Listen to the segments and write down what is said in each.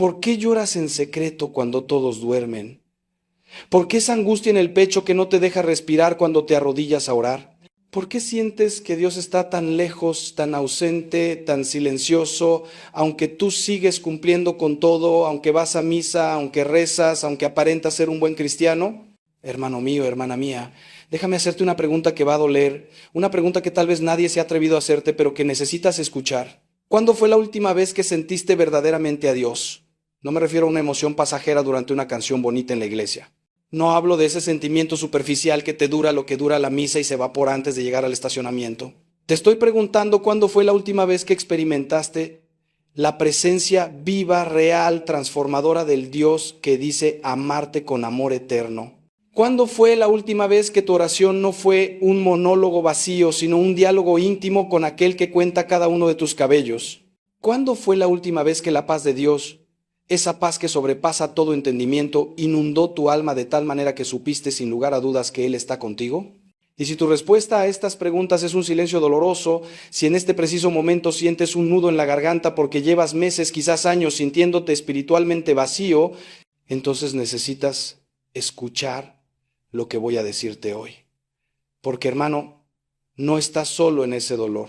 ¿Por qué lloras en secreto cuando todos duermen? ¿Por qué esa angustia en el pecho que no te deja respirar cuando te arrodillas a orar? ¿Por qué sientes que Dios está tan lejos, tan ausente, tan silencioso, aunque tú sigues cumpliendo con todo, aunque vas a misa, aunque rezas, aunque aparentas ser un buen cristiano? Hermano mío, hermana mía, déjame hacerte una pregunta que va a doler, una pregunta que tal vez nadie se ha atrevido a hacerte, pero que necesitas escuchar. ¿Cuándo fue la última vez que sentiste verdaderamente a Dios? No me refiero a una emoción pasajera durante una canción bonita en la iglesia. No hablo de ese sentimiento superficial que te dura lo que dura la misa y se evapora antes de llegar al estacionamiento. Te estoy preguntando cuándo fue la última vez que experimentaste la presencia viva, real, transformadora del Dios que dice amarte con amor eterno. ¿Cuándo fue la última vez que tu oración no fue un monólogo vacío, sino un diálogo íntimo con aquel que cuenta cada uno de tus cabellos? ¿Cuándo fue la última vez que la paz de Dios, esa paz que sobrepasa todo entendimiento, inundó tu alma de tal manera que supiste sin lugar a dudas que Él está contigo? Y si tu respuesta a estas preguntas es un silencio doloroso, si en este preciso momento sientes un nudo en la garganta porque llevas meses, quizás años, sintiéndote espiritualmente vacío, entonces necesitas escuchar lo que voy a decirte hoy. Porque, hermano, no estás solo en ese dolor.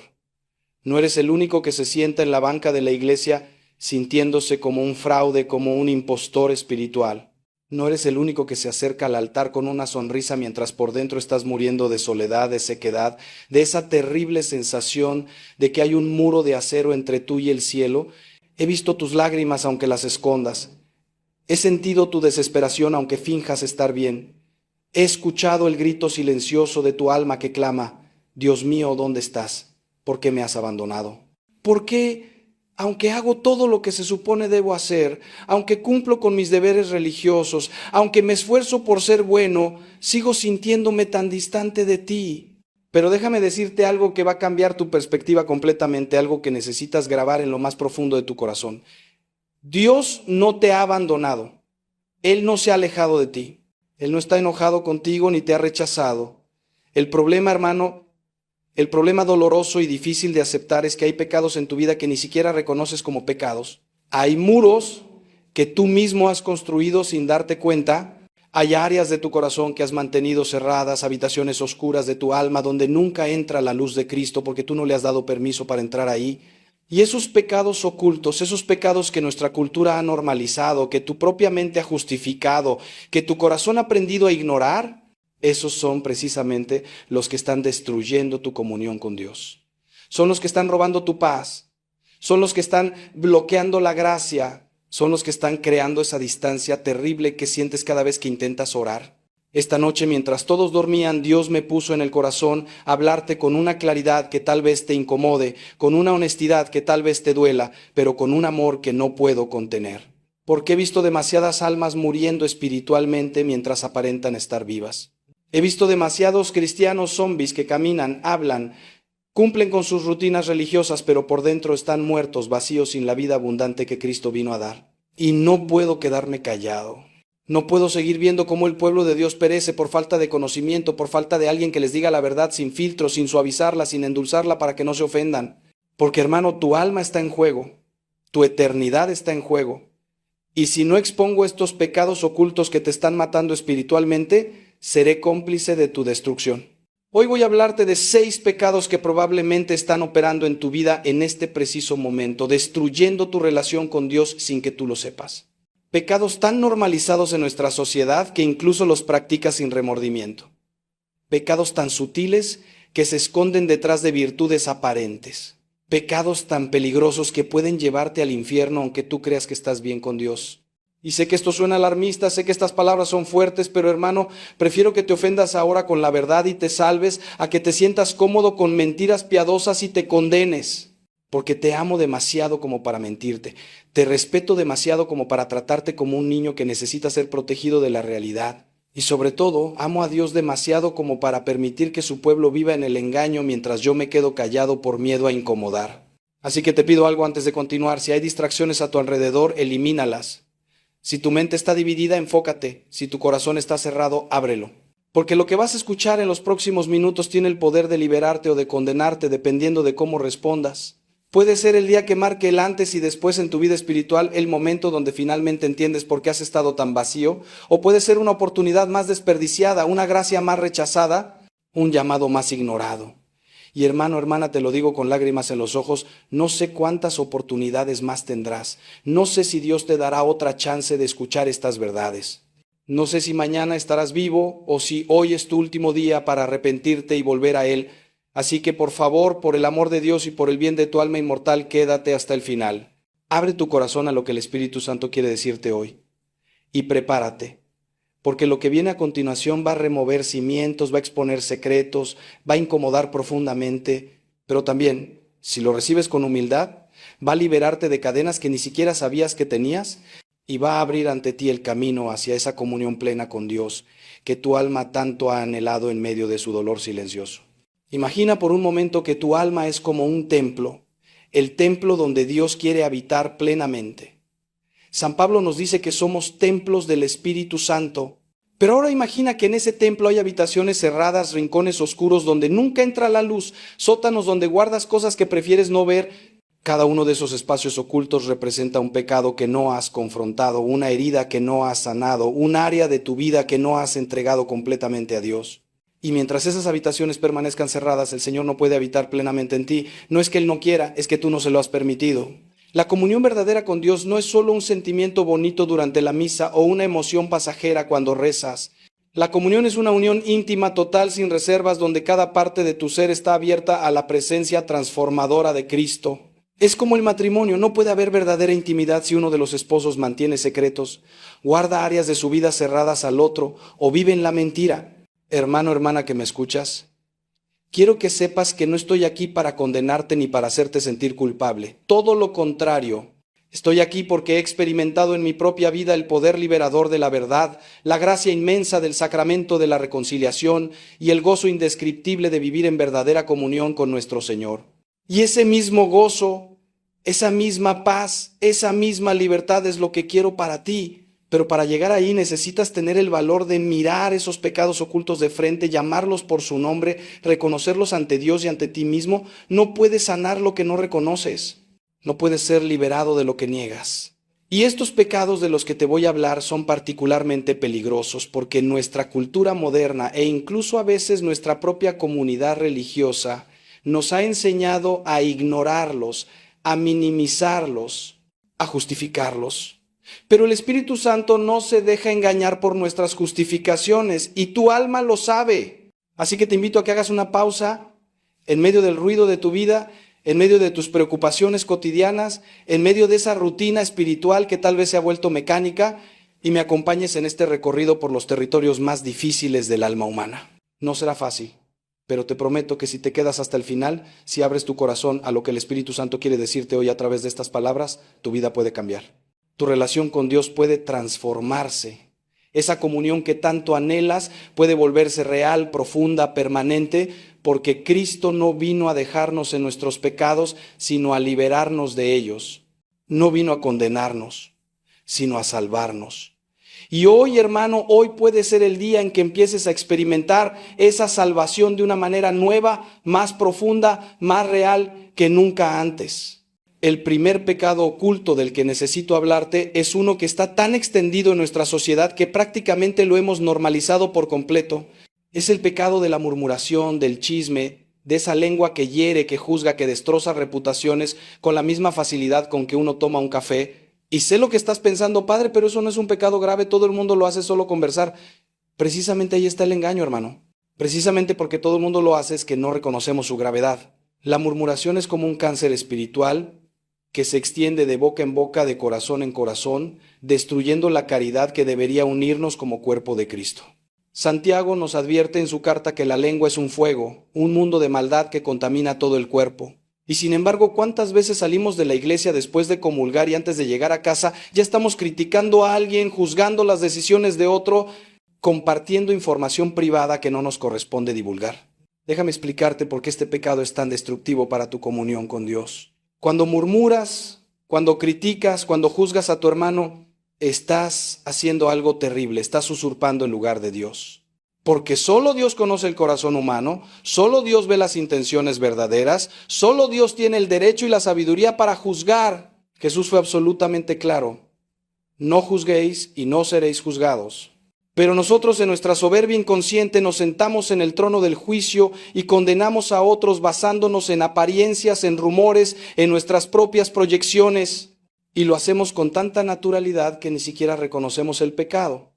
No eres el único que se sienta en la banca de la iglesia sintiéndose como un fraude, como un impostor espiritual. No eres el único que se acerca al altar con una sonrisa mientras por dentro estás muriendo de soledad, de sequedad, de esa terrible sensación de que hay un muro de acero entre tú y el cielo. He visto tus lágrimas aunque las escondas. He sentido tu desesperación aunque finjas estar bien. He escuchado el grito silencioso de tu alma que clama, Dios mío, ¿dónde estás? ¿Por qué me has abandonado? ¿Por qué? Aunque hago todo lo que se supone debo hacer, aunque cumplo con mis deberes religiosos, aunque me esfuerzo por ser bueno, sigo sintiéndome tan distante de ti. Pero déjame decirte algo que va a cambiar tu perspectiva completamente, algo que necesitas grabar en lo más profundo de tu corazón. Dios no te ha abandonado. Él no se ha alejado de ti. Él no está enojado contigo ni te ha rechazado. El problema, hermano, el problema doloroso y difícil de aceptar es que hay pecados en tu vida que ni siquiera reconoces como pecados. Hay muros que tú mismo has construido sin darte cuenta. Hay áreas de tu corazón que has mantenido cerradas, habitaciones oscuras de tu alma donde nunca entra la luz de Cristo porque tú no le has dado permiso para entrar ahí. Y esos pecados ocultos, esos pecados que nuestra cultura ha normalizado, que tu propia mente ha justificado, que tu corazón ha aprendido a ignorar, esos son precisamente los que están destruyendo tu comunión con Dios. Son los que están robando tu paz. Son los que están bloqueando la gracia. Son los que están creando esa distancia terrible que sientes cada vez que intentas orar. Esta noche, mientras todos dormían, Dios me puso en el corazón hablarte con una claridad que tal vez te incomode, con una honestidad que tal vez te duela, pero con un amor que no puedo contener. Porque he visto demasiadas almas muriendo espiritualmente mientras aparentan estar vivas. He visto demasiados cristianos zombies que caminan, hablan, cumplen con sus rutinas religiosas, pero por dentro están muertos, vacíos, sin la vida abundante que Cristo vino a dar. Y no puedo quedarme callado. No puedo seguir viendo cómo el pueblo de Dios perece por falta de conocimiento, por falta de alguien que les diga la verdad sin filtro, sin suavizarla, sin endulzarla para que no se ofendan. Porque, hermano, tu alma está en juego, tu eternidad está en juego. Y si no expongo estos pecados ocultos que te están matando espiritualmente, seré cómplice de tu destrucción. Hoy voy a hablarte de 6 pecados que probablemente están operando en tu vida en este preciso momento, destruyendo tu relación con Dios sin que tú lo sepas. Pecados tan normalizados en nuestra sociedad que incluso los practicas sin remordimiento. Pecados tan sutiles que se esconden detrás de virtudes aparentes. Pecados tan peligrosos que pueden llevarte al infierno aunque tú creas que estás bien con Dios. Y sé que esto suena alarmista, sé que estas palabras son fuertes, pero hermano, prefiero que te ofendas ahora con la verdad y te salves, a que te sientas cómodo con mentiras piadosas y te condenes. Porque te amo demasiado como para mentirte, te respeto demasiado como para tratarte como un niño que necesita ser protegido de la realidad. Y sobre todo, amo a Dios demasiado como para permitir que su pueblo viva en el engaño mientras yo me quedo callado por miedo a incomodar. Así que te pido algo antes de continuar, si hay distracciones a tu alrededor, elimínalas. Si tu mente está dividida, enfócate. Si tu corazón está cerrado, ábrelo. Porque lo que vas a escuchar en los próximos minutos tiene el poder de liberarte o de condenarte dependiendo de cómo respondas. Puede ser el día que marque el antes y después en tu vida espiritual, el momento donde finalmente entiendes por qué has estado tan vacío, o puede ser una oportunidad más desperdiciada, una gracia más rechazada, un llamado más ignorado. Y hermano, hermana, te lo digo con lágrimas en los ojos, no sé cuántas oportunidades más tendrás. No sé si Dios te dará otra chance de escuchar estas verdades. No sé si mañana estarás vivo o si hoy es tu último día para arrepentirte y volver a Él. Así que por favor, por el amor de Dios y por el bien de tu alma inmortal, quédate hasta el final. Abre tu corazón a lo que el Espíritu Santo quiere decirte hoy. Y prepárate, porque lo que viene a continuación va a remover cimientos, va a exponer secretos, va a incomodar profundamente, pero también, si lo recibes con humildad, va a liberarte de cadenas que ni siquiera sabías que tenías y va a abrir ante ti el camino hacia esa comunión plena con Dios que tu alma tanto ha anhelado en medio de su dolor silencioso. Imagina por un momento que tu alma es como un templo, el templo donde Dios quiere habitar plenamente. San Pablo nos dice que somos templos del Espíritu Santo, pero ahora imagina que en ese templo hay habitaciones cerradas, rincones oscuros donde nunca entra la luz, sótanos donde guardas cosas que prefieres no ver. Cada uno de esos espacios ocultos representa un pecado que no has confrontado, una herida que no has sanado, un área de tu vida que no has entregado completamente a Dios. Y mientras esas habitaciones permanezcan cerradas, el Señor no puede habitar plenamente en ti. No es que Él no quiera, es que tú no se lo has permitido. La comunión verdadera con Dios no es solo un sentimiento bonito durante la misa o una emoción pasajera cuando rezas. La comunión es una unión íntima, total, sin reservas, donde cada parte de tu ser está abierta a la presencia transformadora de Cristo. Es como el matrimonio, no puede haber verdadera intimidad si uno de los esposos mantiene secretos, guarda áreas de su vida cerradas al otro o vive en la mentira. Hermano, hermana que me escuchas, quiero que sepas que no estoy aquí para condenarte ni para hacerte sentir culpable. Todo lo contrario, estoy aquí porque he experimentado en mi propia vida el poder liberador de la verdad, la gracia inmensa del sacramento de la reconciliación y el gozo indescriptible de vivir en verdadera comunión con nuestro Señor. Y ese mismo gozo, esa misma paz, esa misma libertad es lo que quiero para ti. Pero para llegar ahí necesitas tener el valor de mirar esos pecados ocultos de frente, llamarlos por su nombre, reconocerlos ante Dios y ante ti mismo. No puedes sanar lo que no reconoces. No puedes ser liberado de lo que niegas. Y estos pecados de los que te voy a hablar son particularmente peligrosos porque nuestra cultura moderna e incluso a veces nuestra propia comunidad religiosa nos ha enseñado a ignorarlos, a minimizarlos, a justificarlos. Pero el Espíritu Santo no se deja engañar por nuestras justificaciones y tu alma lo sabe. Así que te invito a que hagas una pausa en medio del ruido de tu vida, en medio de tus preocupaciones cotidianas, en medio de esa rutina espiritual que tal vez se ha vuelto mecánica y me acompañes en este recorrido por los territorios más difíciles del alma humana. No será fácil, pero te prometo que si te quedas hasta el final, si abres tu corazón a lo que el Espíritu Santo quiere decirte hoy a través de estas palabras, tu vida puede cambiar. Tu relación con Dios puede transformarse. Esa comunión que tanto anhelas puede volverse real, profunda, permanente, porque Cristo no vino a dejarnos en nuestros pecados, sino a liberarnos de ellos. No vino a condenarnos, sino a salvarnos. Y hoy, hermano, hoy puede ser el día en que empieces a experimentar esa salvación de una manera nueva, más profunda, más real que nunca antes. El primer pecado oculto del que necesito hablarte es uno que está tan extendido en nuestra sociedad que prácticamente lo hemos normalizado por completo. Es el pecado de la murmuración, del chisme, de esa lengua que hiere, que juzga, que destroza reputaciones con la misma facilidad con que uno toma un café. Y sé lo que estás pensando, padre, pero eso no es un pecado grave, todo el mundo lo hace solo conversar. Precisamente ahí está el engaño, hermano. Precisamente porque todo el mundo lo hace es que no reconocemos su gravedad. La murmuración es como un cáncer espiritual que se extiende de boca en boca, de corazón en corazón, destruyendo la caridad que debería unirnos como cuerpo de Cristo. Santiago nos advierte en su carta que la lengua es un fuego, un mundo de maldad que contamina todo el cuerpo. Y sin embargo, ¿cuántas veces salimos de la iglesia después de comulgar y antes de llegar a casa ya estamos criticando a alguien, juzgando las decisiones de otro, compartiendo información privada que no nos corresponde divulgar? Déjame explicarte por qué este pecado es tan destructivo para tu comunión con Dios. Cuando murmuras, cuando criticas, cuando juzgas a tu hermano, estás haciendo algo terrible, estás usurpando el lugar de Dios. Porque solo Dios conoce el corazón humano, solo Dios ve las intenciones verdaderas, solo Dios tiene el derecho y la sabiduría para juzgar. Jesús fue absolutamente claro: no juzguéis y no seréis juzgados. Pero nosotros en nuestra soberbia inconsciente nos sentamos en el trono del juicio y condenamos a otros basándonos en apariencias, en rumores, en nuestras propias proyecciones. Y lo hacemos con tanta naturalidad que ni siquiera reconocemos el pecado.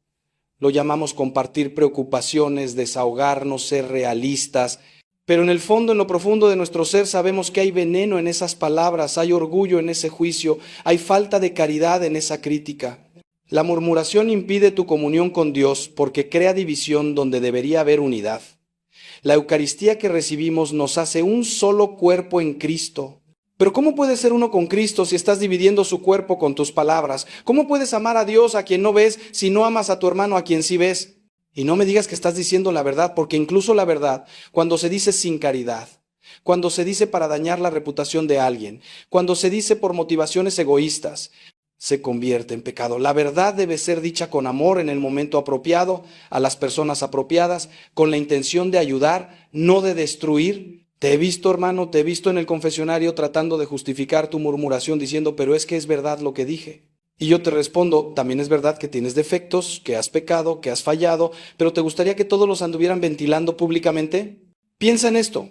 Lo llamamos compartir preocupaciones, desahogarnos, ser realistas. Pero en el fondo, en lo profundo de nuestro ser, sabemos que hay veneno en esas palabras, hay orgullo en ese juicio, hay falta de caridad en esa crítica. La murmuración impide tu comunión con Dios porque crea división donde debería haber unidad. La Eucaristía que recibimos nos hace un solo cuerpo en Cristo. Pero ¿cómo puedes ser uno con Cristo si estás dividiendo su cuerpo con tus palabras? ¿Cómo puedes amar a Dios a quien no ves si no amas a tu hermano a quien sí ves? Y no me digas que estás diciendo la verdad, porque incluso la verdad, cuando se dice sin caridad, cuando se dice para dañar la reputación de alguien, cuando se dice por motivaciones egoístas, se convierte en pecado. La verdad debe ser dicha con amor en el momento apropiado, a las personas apropiadas, con la intención de ayudar, no de destruir. Te he visto, hermano, te he visto en el confesionario tratando de justificar tu murmuración diciendo, pero es que es verdad lo que dije. Y yo te respondo, también es verdad que tienes defectos, que has pecado, que has fallado, pero ¿te gustaría que todos los anduvieran ventilando públicamente? Piensa en esto.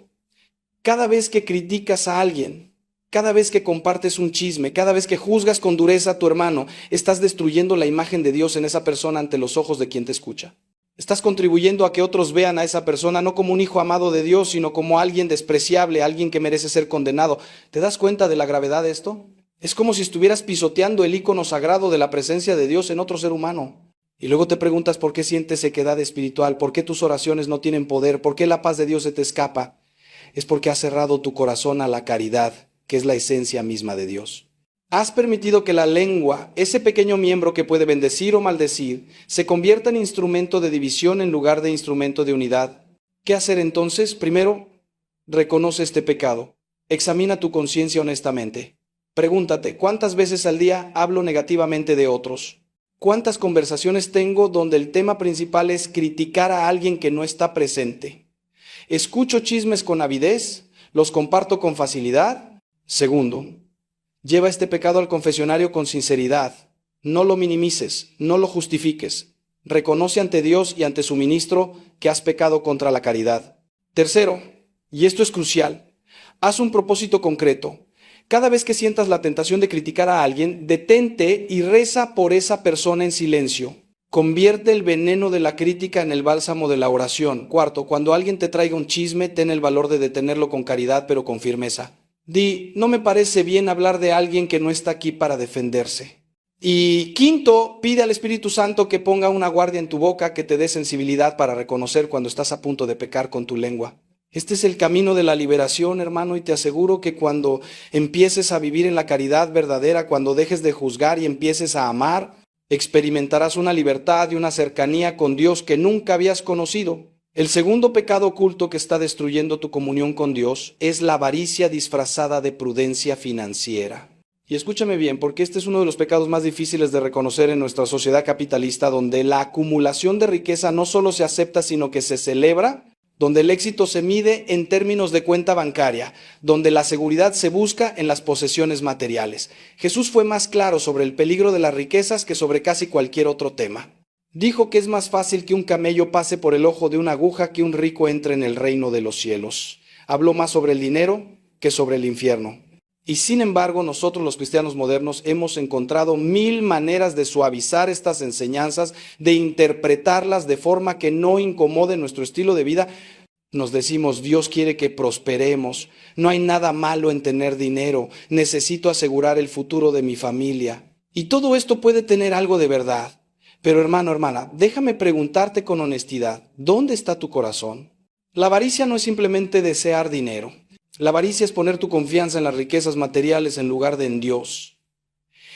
Cada vez que criticas a alguien, cada vez que compartes un chisme, cada vez que juzgas con dureza a tu hermano, estás destruyendo la imagen de Dios en esa persona ante los ojos de quien te escucha. Estás contribuyendo a que otros vean a esa persona no como un hijo amado de Dios, sino como alguien despreciable, alguien que merece ser condenado. ¿Te das cuenta de la gravedad de esto? Es como si estuvieras pisoteando el ícono sagrado de la presencia de Dios en otro ser humano. Y luego te preguntas por qué sientes sequedad espiritual, por qué tus oraciones no tienen poder, por qué la paz de Dios se te escapa. Es porque has cerrado tu corazón a la caridad, que es la esencia misma de Dios. Has permitido que la lengua, ese pequeño miembro que puede bendecir o maldecir, se convierta en instrumento de división en lugar de instrumento de unidad. ¿Qué hacer entonces? Primero, reconoce este pecado. Examina tu conciencia honestamente. Pregúntate, ¿cuántas veces al día hablo negativamente de otros? ¿Cuántas conversaciones tengo donde el tema principal es criticar a alguien que no está presente? ¿Escucho chismes con avidez? ¿Los comparto con facilidad? Segundo, lleva este pecado al confesionario con sinceridad. No lo minimices, no lo justifiques. Reconoce ante Dios y ante su ministro que has pecado contra la caridad. Tercero, y esto es crucial, haz un propósito concreto. Cada vez que sientas la tentación de criticar a alguien, detente y reza por esa persona en silencio. Convierte el veneno de la crítica en el bálsamo de la oración. Cuarto, cuando alguien te traiga un chisme, ten el valor de detenerlo con caridad pero con firmeza. Di, no me parece bien hablar de alguien que no está aquí para defenderse. Y quinto, pide al Espíritu Santo que ponga una guardia en tu boca que te dé sensibilidad para reconocer cuando estás a punto de pecar con tu lengua. Este es el camino de la liberación, hermano, y te aseguro que cuando empieces a vivir en la caridad verdadera, cuando dejes de juzgar y empieces a amar, experimentarás una libertad y una cercanía con Dios que nunca habías conocido. El segundo pecado oculto que está destruyendo tu comunión con Dios es la avaricia disfrazada de prudencia financiera. Y escúchame bien, porque este es uno de los pecados más difíciles de reconocer en nuestra sociedad capitalista, donde la acumulación de riqueza no solo se acepta, sino que se celebra, donde el éxito se mide en términos de cuenta bancaria, donde la seguridad se busca en las posesiones materiales. Jesús fue más claro sobre el peligro de las riquezas que sobre casi cualquier otro tema. Dijo que es más fácil que un camello pase por el ojo de una aguja que un rico entre en el reino de los cielos. Habló más sobre el dinero que sobre el infierno. Y sin embargo, nosotros los cristianos modernos hemos encontrado 1000 maneras de suavizar estas enseñanzas, de interpretarlas de forma que no incomode nuestro estilo de vida. Nos decimos, Dios quiere que prosperemos, no hay nada malo en tener dinero, necesito asegurar el futuro de mi familia. Y todo esto puede tener algo de verdad. Pero hermano, hermana, déjame preguntarte con honestidad, ¿dónde está tu corazón? La avaricia no es simplemente desear dinero. La avaricia es poner tu confianza en las riquezas materiales en lugar de en Dios.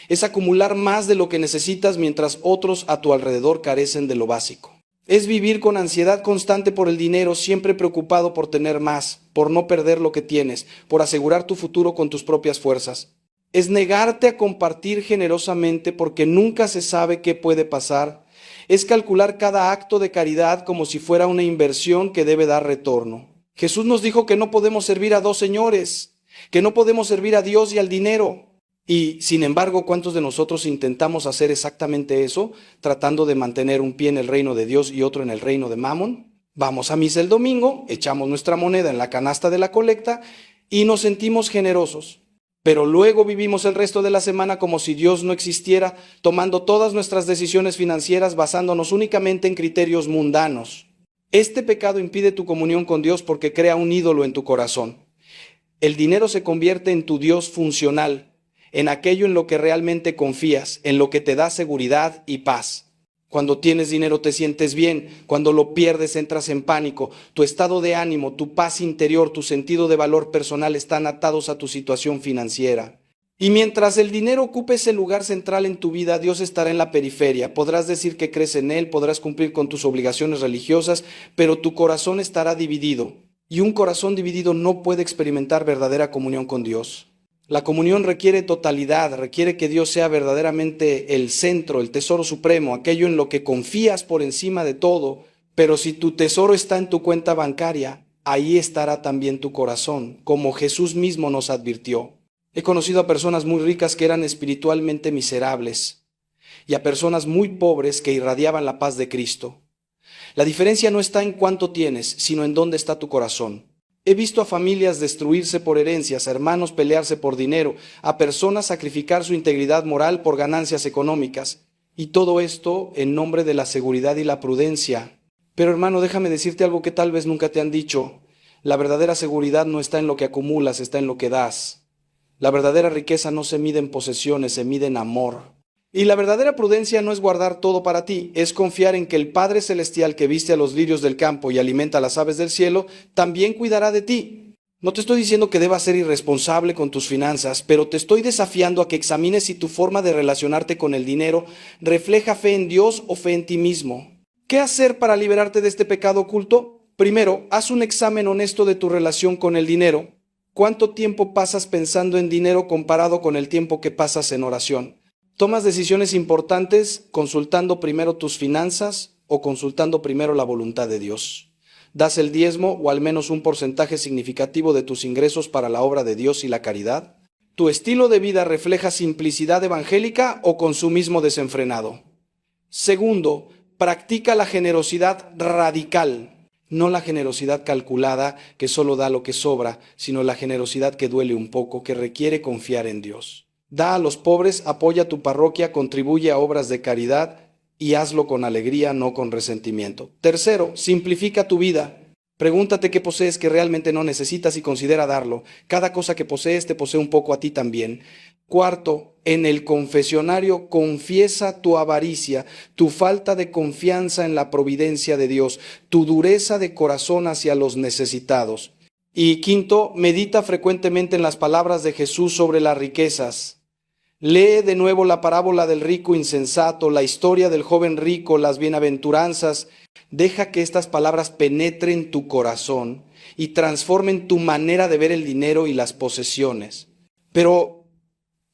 Es acumular más de lo que necesitas mientras otros a tu alrededor carecen de lo básico. Es vivir con ansiedad constante por el dinero, siempre preocupado por tener más, por no perder lo que tienes, por asegurar tu futuro con tus propias fuerzas. Es negarte a compartir generosamente porque nunca se sabe qué puede pasar. Es calcular cada acto de caridad como si fuera una inversión que debe dar retorno. Jesús nos dijo que no podemos servir a dos señores, que no podemos servir a Dios y al dinero. Y, sin embargo, ¿cuántos de nosotros intentamos hacer exactamente eso, tratando de mantener un pie en el reino de Dios y otro en el reino de Mamón? Vamos a misa el domingo, echamos nuestra moneda en la canasta de la colecta y nos sentimos generosos. Pero luego vivimos el resto de la semana como si Dios no existiera, tomando todas nuestras decisiones financieras basándonos únicamente en criterios mundanos. Este pecado impide tu comunión con Dios porque crea un ídolo en tu corazón. El dinero se convierte en tu Dios funcional, en aquello en lo que realmente confías, en lo que te da seguridad y paz. Cuando tienes dinero te sientes bien, cuando lo pierdes entras en pánico. Tu estado de ánimo, tu paz interior, tu sentido de valor personal están atados a tu situación financiera. Y mientras el dinero ocupe ese lugar central en tu vida, Dios estará en la periferia. Podrás decir que crees en Él, podrás cumplir con tus obligaciones religiosas, pero tu corazón estará dividido. Y un corazón dividido no puede experimentar verdadera comunión con Dios. La comunión requiere totalidad, requiere que Dios sea verdaderamente el centro, el tesoro supremo, aquello en lo que confías por encima de todo. Pero si tu tesoro está en tu cuenta bancaria, ahí estará también tu corazón, como Jesús mismo nos advirtió. He conocido a personas muy ricas que eran espiritualmente miserables y a personas muy pobres que irradiaban la paz de Cristo. La diferencia no está en cuánto tienes, sino en dónde está tu corazón. He visto a familias destruirse por herencias, a hermanos pelearse por dinero, a personas sacrificar su integridad moral por ganancias económicas. Y todo esto en nombre de la seguridad y la prudencia. Pero hermano, déjame decirte algo que tal vez nunca te han dicho. La verdadera seguridad no está en lo que acumulas, está en lo que das. La verdadera riqueza no se mide en posesiones, se mide en amor. Y la verdadera prudencia no es guardar todo para ti, es confiar en que el Padre Celestial que viste a los lirios del campo y alimenta a las aves del cielo, también cuidará de ti. No te estoy diciendo que debas ser irresponsable con tus finanzas, pero te estoy desafiando a que examines si tu forma de relacionarte con el dinero refleja fe en Dios o fe en ti mismo. ¿Qué hacer para liberarte de este pecado oculto? Primero, haz un examen honesto de tu relación con el dinero. ¿Cuánto tiempo pasas pensando en dinero comparado con el tiempo que pasas en oración? ¿Tomas decisiones importantes consultando primero tus finanzas o consultando primero la voluntad de Dios? ¿Das el diezmo o al menos un porcentaje significativo de tus ingresos para la obra de Dios y la caridad? ¿Tu estilo de vida refleja simplicidad evangélica o consumismo desenfrenado? Segundo, practica la generosidad radical, no la generosidad calculada que solo da lo que sobra, sino la generosidad que duele un poco, que requiere confiar en Dios. Da a los pobres, apoya tu parroquia, contribuye a obras de caridad y hazlo con alegría, no con resentimiento. Tercero, simplifica tu vida. Pregúntate qué posees que realmente no necesitas y considera darlo. Cada cosa que posees te posee un poco a ti también. Cuarto, en el confesionario confiesa tu avaricia, tu falta de confianza en la providencia de Dios, tu dureza de corazón hacia los necesitados. Y quinto, medita frecuentemente en las palabras de Jesús sobre las riquezas. Lee de nuevo la parábola del rico insensato, la historia del joven rico, las bienaventuranzas. Deja que estas palabras penetren tu corazón y transformen tu manera de ver el dinero y las posesiones. Pero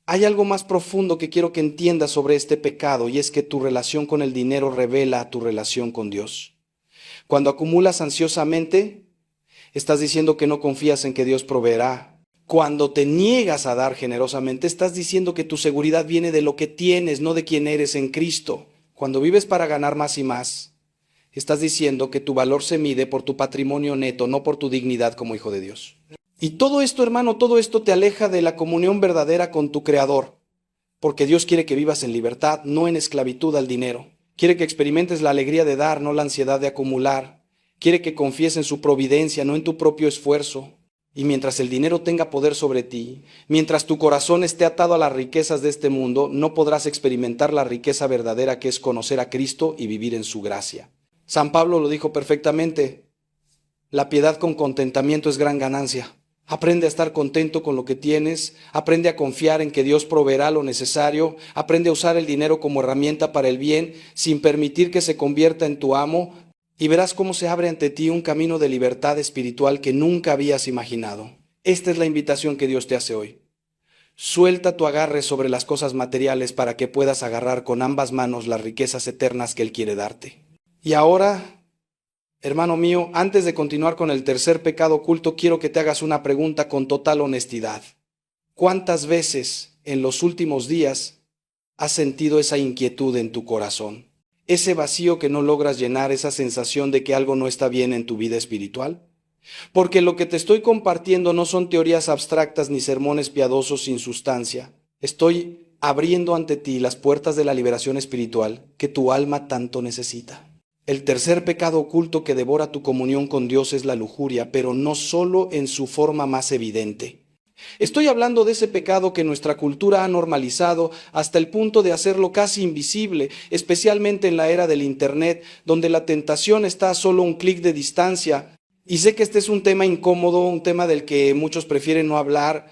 hay algo más profundo que quiero que entiendas sobre este pecado, y es que tu relación con el dinero revela tu relación con Dios. Cuando acumulas ansiosamente, estás diciendo que no confías en que Dios proveerá. Cuando te niegas a dar generosamente, estás diciendo que tu seguridad viene de lo que tienes, no de quién eres en Cristo. Cuando vives para ganar más y más, estás diciendo que tu valor se mide por tu patrimonio neto, no por tu dignidad como hijo de Dios. Y todo esto, hermano, todo esto te aleja de la comunión verdadera con tu Creador, porque Dios quiere que vivas en libertad, no en esclavitud al dinero. Quiere que experimentes la alegría de dar, no la ansiedad de acumular. Quiere que confíes en su providencia, no en tu propio esfuerzo. Y mientras el dinero tenga poder sobre ti, mientras tu corazón esté atado a las riquezas de este mundo, no podrás experimentar la riqueza verdadera que es conocer a Cristo y vivir en su gracia. San Pablo lo dijo perfectamente: la piedad con contentamiento es gran ganancia. Aprende a estar contento con lo que tienes, aprende a confiar en que Dios proveerá lo necesario, aprende a usar el dinero como herramienta para el bien, sin permitir que se convierta en tu amo, y verás cómo se abre ante ti un camino de libertad espiritual que nunca habías imaginado. Esta es la invitación que Dios te hace hoy. Suelta tu agarre sobre las cosas materiales para que puedas agarrar con ambas manos las riquezas eternas que Él quiere darte. Y ahora, hermano mío, antes de continuar con el tercer pecado oculto, quiero que te hagas una pregunta con total honestidad. ¿Cuántas veces en los últimos días has sentido esa inquietud en tu corazón? Ese vacío que no logras llenar, esa sensación de que algo no está bien en tu vida espiritual. Porque lo que te estoy compartiendo no son teorías abstractas ni sermones piadosos sin sustancia. Estoy abriendo ante ti las puertas de la liberación espiritual que tu alma tanto necesita. El tercer pecado oculto que devora tu comunión con Dios es la lujuria, pero no solo en su forma más evidente. Estoy hablando de ese pecado que nuestra cultura ha normalizado hasta el punto de hacerlo casi invisible, especialmente en la era del Internet, donde la tentación está a solo un clic de distancia. Y sé que este es un tema incómodo, un tema del que muchos prefieren no hablar,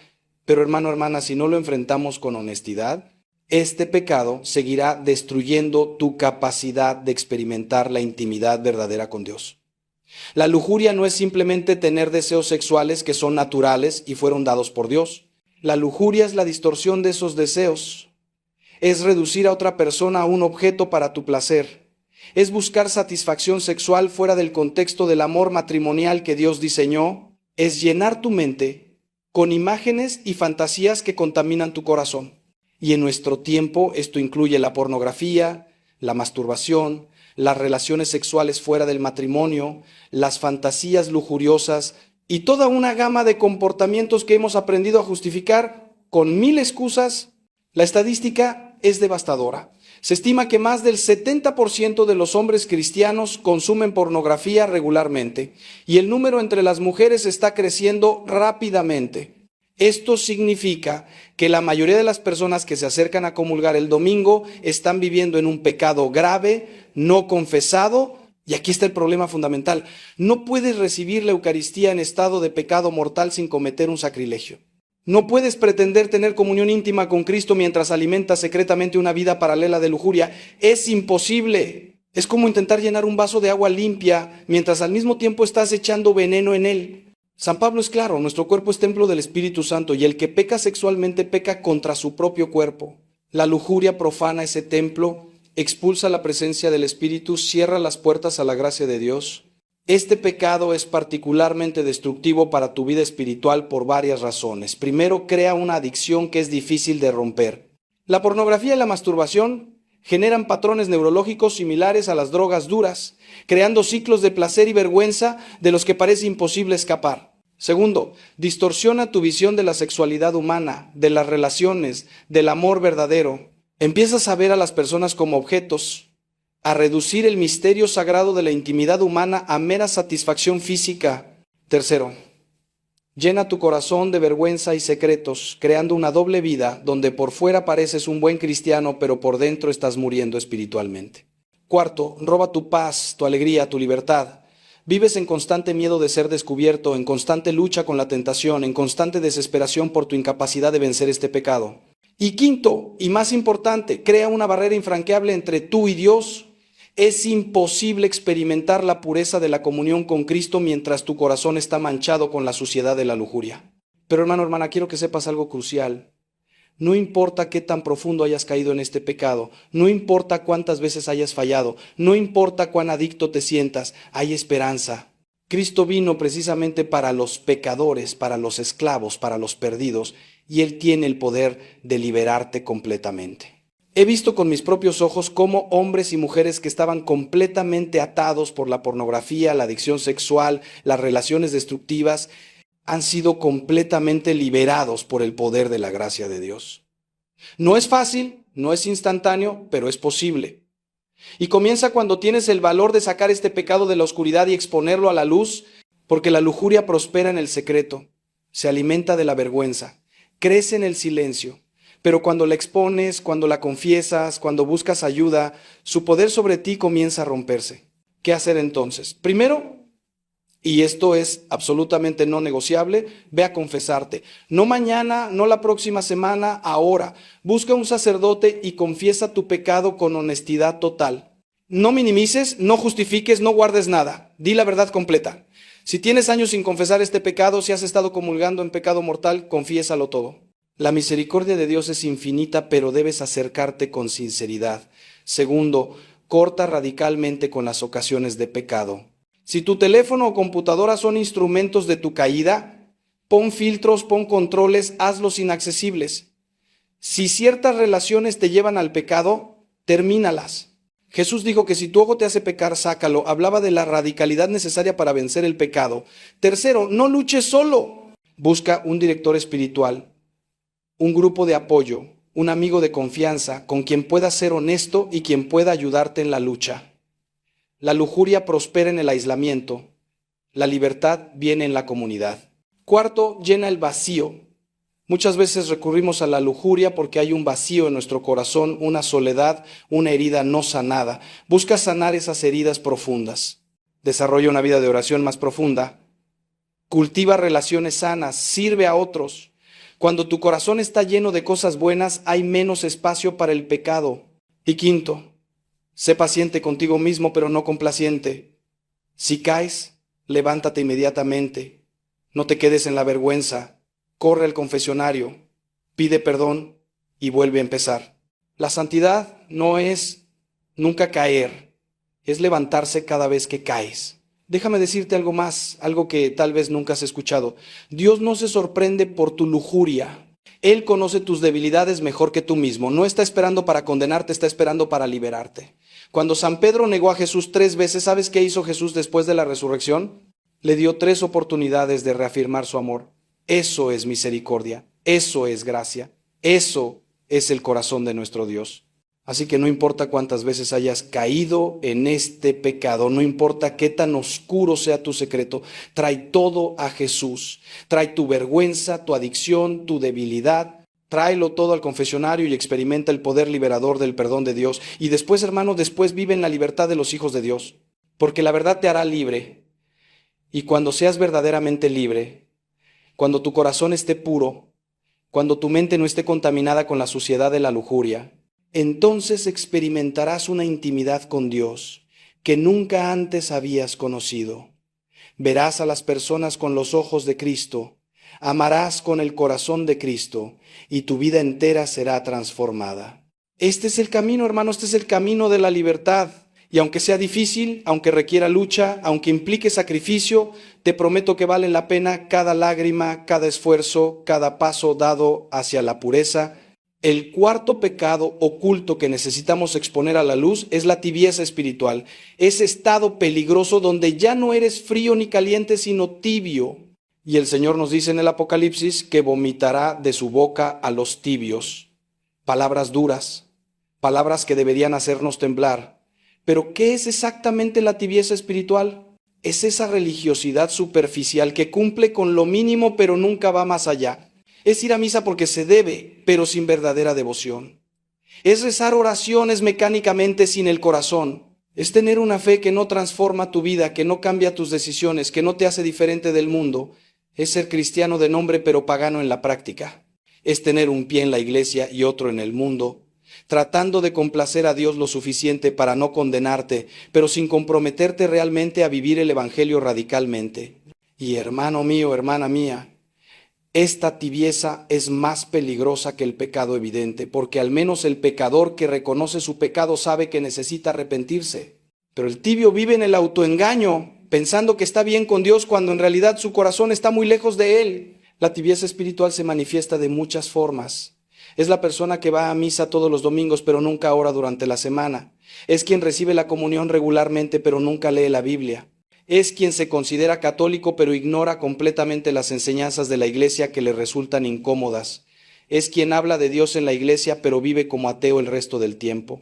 pero hermano, hermana, si no lo enfrentamos con honestidad, este pecado seguirá destruyendo tu capacidad de experimentar la intimidad verdadera con Dios. La lujuria no es simplemente tener deseos sexuales que son naturales y fueron dados por Dios. La lujuria es la distorsión de esos deseos. Es reducir a otra persona a un objeto para tu placer. Es buscar satisfacción sexual fuera del contexto del amor matrimonial que Dios diseñó. Es llenar tu mente con imágenes y fantasías que contaminan tu corazón. Y en nuestro tiempo esto incluye la pornografía, la masturbación, las relaciones sexuales fuera del matrimonio, las fantasías lujuriosas y toda una gama de comportamientos que hemos aprendido a justificar con 1000 excusas. La estadística es devastadora. Se estima que más del 70% de los hombres cristianos consumen pornografía regularmente y el número entre las mujeres está creciendo rápidamente. Esto significa que la mayoría de las personas que se acercan a comulgar el domingo están viviendo en un pecado grave, no confesado, y aquí está el problema fundamental. No puedes recibir la Eucaristía en estado de pecado mortal sin cometer un sacrilegio. No puedes pretender tener comunión íntima con Cristo mientras alimentas secretamente una vida paralela de lujuria. Es imposible. Es como intentar llenar un vaso de agua limpia mientras al mismo tiempo estás echando veneno en él. San Pablo es claro, nuestro cuerpo es templo del Espíritu Santo y el que peca sexualmente peca contra su propio cuerpo. La lujuria profana ese templo, expulsa la presencia del Espíritu, cierra las puertas a la gracia de Dios. Este pecado es particularmente destructivo para tu vida espiritual por varias razones. Primero, crea una adicción que es difícil de romper. La pornografía y la masturbación generan patrones neurológicos similares a las drogas duras, creando ciclos de placer y vergüenza de los que parece imposible escapar. Segundo, distorsiona tu visión de la sexualidad humana, de las relaciones, del amor verdadero. Empiezas a ver a las personas como objetos, a reducir el misterio sagrado de la intimidad humana a mera satisfacción física. Tercero, llena tu corazón de vergüenza y secretos, creando una doble vida donde por fuera pareces un buen cristiano, pero por dentro estás muriendo espiritualmente. Cuarto, roba tu paz, tu alegría, tu libertad. Vives en constante miedo de ser descubierto, en constante lucha con la tentación, en constante desesperación por tu incapacidad de vencer este pecado. Y quinto, y más importante, crea una barrera infranqueable entre tú y Dios. Es imposible experimentar la pureza de la comunión con Cristo mientras tu corazón está manchado con la suciedad de la lujuria. Pero hermano, hermana, quiero que sepas algo crucial. No importa qué tan profundo hayas caído en este pecado, no importa cuántas veces hayas fallado, no importa cuán adicto te sientas, hay esperanza. Cristo vino precisamente para los pecadores, para los esclavos, para los perdidos, y Él tiene el poder de liberarte completamente. He visto con mis propios ojos cómo hombres y mujeres que estaban completamente atados por la pornografía, la adicción sexual, las relaciones destructivas, han sido completamente liberados por el poder de la gracia de Dios. No es fácil, no es instantáneo, pero es posible. Y comienza cuando tienes el valor de sacar este pecado de la oscuridad y exponerlo a la luz, porque la lujuria prospera en el secreto, se alimenta de la vergüenza, crece en el silencio. Pero cuando la expones, cuando la confiesas, cuando buscas ayuda, su poder sobre ti comienza a romperse. ¿Qué hacer entonces? Primero, y esto es absolutamente no negociable, ve a confesarte. No mañana, no la próxima semana, ahora. Busca un sacerdote y confiesa tu pecado con honestidad total. No minimices, no justifiques, no guardes nada. Di la verdad completa. Si tienes años sin confesar este pecado, si has estado comulgando en pecado mortal, confiésalo todo. La misericordia de Dios es infinita, pero debes acercarte con sinceridad. Segundo, corta radicalmente con las ocasiones de pecado. Si tu teléfono o computadora son instrumentos de tu caída, pon filtros, pon controles, hazlos inaccesibles. Si ciertas relaciones te llevan al pecado, termínalas. Jesús dijo que si tu ojo te hace pecar, sácalo. Hablaba de la radicalidad necesaria para vencer el pecado. Tercero, no luches solo. Busca un director espiritual, un grupo de apoyo, un amigo de confianza con quien puedas ser honesto y quien pueda ayudarte en la lucha. La lujuria prospera en el aislamiento. La libertad viene en la comunidad. Cuarto, llena el vacío. Muchas veces recurrimos a la lujuria porque hay un vacío en nuestro corazón, una soledad, una herida no sanada. Busca sanar esas heridas profundas. Desarrolla una vida de oración más profunda. Cultiva relaciones sanas, sirve a otros. Cuando tu corazón está lleno de cosas buenas, hay menos espacio para el pecado. Y quinto, sé paciente contigo mismo, pero no complaciente. Si caes, levántate inmediatamente. No te quedes en la vergüenza. Corre al confesionario, pide perdón y vuelve a empezar. La santidad no es nunca caer, es levantarse cada vez que caes. Déjame decirte algo más, algo que tal vez nunca has escuchado. Dios no se sorprende por tu lujuria. Él conoce tus debilidades mejor que tú mismo. No está esperando para condenarte, está esperando para liberarte. Cuando San Pedro negó a Jesús 3 veces, ¿sabes qué hizo Jesús después de la resurrección? Le dio 3 oportunidades de reafirmar su amor. Eso es misericordia, eso es gracia, eso es el corazón de nuestro Dios. Así que no importa cuántas veces hayas caído en este pecado, no importa qué tan oscuro sea tu secreto, trae todo a Jesús. Trae tu vergüenza, tu adicción, tu debilidad, tráelo todo al confesionario y experimenta el poder liberador del perdón de Dios. Y después, hermano, después vive en la libertad de los hijos de Dios, porque la verdad te hará libre. Y cuando seas verdaderamente libre, cuando tu corazón esté puro, cuando tu mente no esté contaminada con la suciedad de la lujuria, entonces experimentarás una intimidad con Dios que nunca antes habías conocido. Verás a las personas con los ojos de Cristo, amarás con el corazón de Cristo y tu vida entera será transformada. Este es el camino, hermano, este es el camino de la libertad. Y aunque sea difícil, aunque requiera lucha, aunque implique sacrificio, te prometo que vale la pena cada lágrima, cada esfuerzo, cada paso dado hacia la pureza. El cuarto pecado oculto que necesitamos exponer a la luz es la tibieza espiritual, ese estado peligroso donde ya no eres frío ni caliente, sino tibio. Y el Señor nos dice en el Apocalipsis que vomitará de su boca a los tibios. Palabras duras, palabras que deberían hacernos temblar. Pero ¿qué es exactamente la tibieza espiritual? Es esa religiosidad superficial que cumple con lo mínimo pero nunca va más allá. Es ir a misa porque se debe, pero sin verdadera devoción. Es rezar oraciones mecánicamente sin el corazón. Es tener una fe que no transforma tu vida, que no cambia tus decisiones, que no te hace diferente del mundo. Es ser cristiano de nombre pero pagano en la práctica. Es tener un pie en la iglesia y otro en el mundo, tratando de complacer a Dios lo suficiente para no condenarte, pero sin comprometerte realmente a vivir el Evangelio radicalmente. Y hermano mío, hermana mía, esta tibieza es más peligrosa que el pecado evidente, porque al menos el pecador que reconoce su pecado sabe que necesita arrepentirse. Pero el tibio vive en el autoengaño, pensando que está bien con Dios cuando en realidad su corazón está muy lejos de Él. La tibieza espiritual se manifiesta de muchas formas. Es la persona que va a misa todos los domingos pero nunca ora durante la semana. Es quien recibe la comunión regularmente pero nunca lee la Biblia. Es quien se considera católico pero ignora completamente las enseñanzas de la iglesia que le resultan incómodas. Es quien habla de Dios en la iglesia pero vive como ateo el resto del tiempo.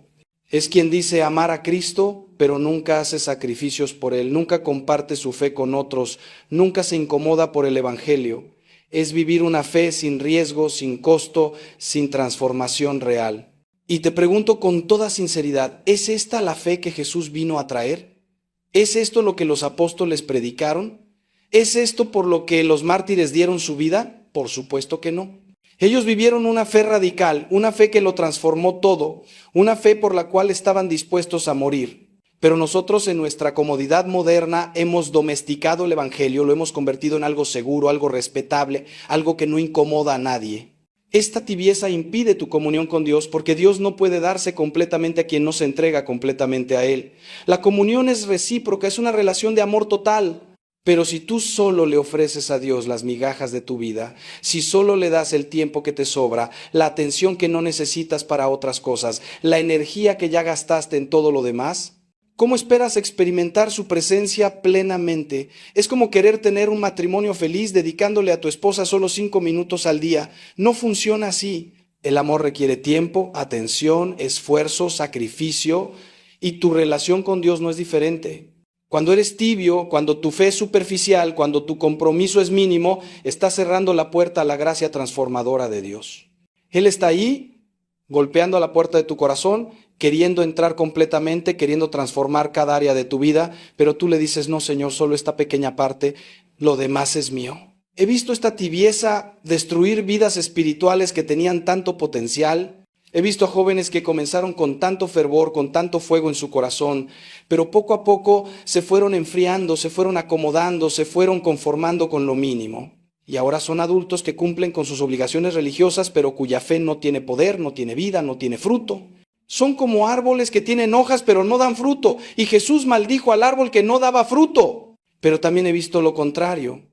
Es quien dice amar a Cristo pero nunca hace sacrificios por Él, nunca comparte su fe con otros, nunca se incomoda por el Evangelio. Es vivir una fe sin riesgo, sin costo, sin transformación real. Y te pregunto con toda sinceridad, ¿es esta la fe que Jesús vino a traer? ¿Es esto lo que los apóstoles predicaron? ¿Es esto por lo que los mártires dieron su vida? Por supuesto que no. Ellos vivieron una fe radical, una fe que lo transformó todo, una fe por la cual estaban dispuestos a morir. Pero nosotros en nuestra comodidad moderna hemos domesticado el Evangelio, lo hemos convertido en algo seguro, algo respetable, algo que no incomoda a nadie. Esta tibieza impide tu comunión con Dios porque Dios no puede darse completamente a quien no se entrega completamente a Él. La comunión es recíproca, es una relación de amor total. Pero si tú solo le ofreces a Dios las migajas de tu vida, si solo le das el tiempo que te sobra, la atención que no necesitas para otras cosas, la energía que ya gastaste en todo lo demás, ¿cómo esperas experimentar su presencia plenamente? Es como querer tener un matrimonio feliz dedicándole a tu esposa solo 5 minutos al día. No funciona así. El amor requiere tiempo, atención, esfuerzo, sacrificio, y tu relación con Dios no es diferente. Cuando eres tibio, cuando tu fe es superficial, cuando tu compromiso es mínimo, estás cerrando la puerta a la gracia transformadora de Dios. Él está ahí, golpeando a la puerta de tu corazón, queriendo entrar completamente, queriendo transformar cada área de tu vida, pero tú le dices, no, Señor, solo esta pequeña parte, lo demás es mío. He visto esta tibieza destruir vidas espirituales que tenían tanto potencial. He visto a jóvenes que comenzaron con tanto fervor, con tanto fuego en su corazón, pero poco a poco se fueron enfriando, se fueron acomodando, se fueron conformando con lo mínimo. Y ahora son adultos que cumplen con sus obligaciones religiosas, pero cuya fe no tiene poder, no tiene vida, no tiene fruto. Son como árboles que tienen hojas, pero no dan fruto. Y Jesús maldijo al árbol que no daba fruto. Pero también he visto lo contrario.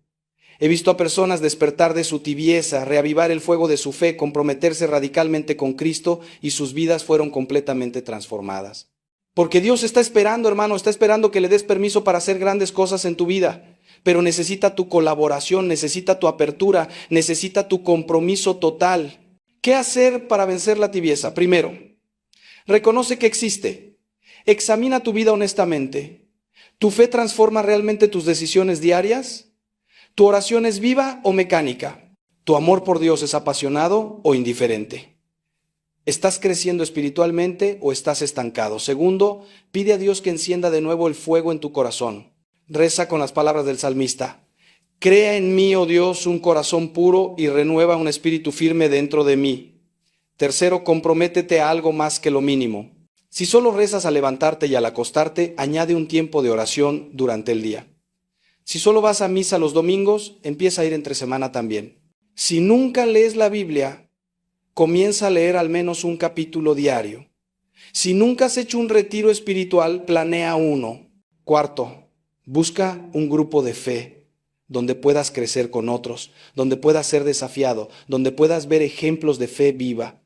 He visto a personas despertar de su tibieza, reavivar el fuego de su fe, comprometerse radicalmente con Cristo y sus vidas fueron completamente transformadas. Porque Dios está esperando, hermano, está esperando que le des permiso para hacer grandes cosas en tu vida, pero necesita tu colaboración, necesita tu apertura, necesita tu compromiso total. ¿Qué hacer para vencer la tibieza? Primero, reconoce que existe. Examina tu vida honestamente. ¿Tu fe transforma realmente tus decisiones diarias? ¿Tu oración es viva o mecánica? ¿Tu amor por Dios es apasionado o indiferente? ¿Estás creciendo espiritualmente o estás estancado? Segundo, pide a Dios que encienda de nuevo el fuego en tu corazón. Reza con las palabras del salmista. Crea en mí, oh Dios, un corazón puro y renueva un espíritu firme dentro de mí. Tercero, comprométete a algo más que lo mínimo. Si solo rezas al levantarte y al acostarte, añade un tiempo de oración durante el día. Si solo vas a misa los domingos, empieza a ir entre semana también. Si nunca lees la Biblia, comienza a leer al menos un capítulo diario. Si nunca has hecho un retiro espiritual, planea uno. Cuarto, busca un grupo de fe donde puedas crecer con otros, donde puedas ser desafiado, donde puedas ver ejemplos de fe viva.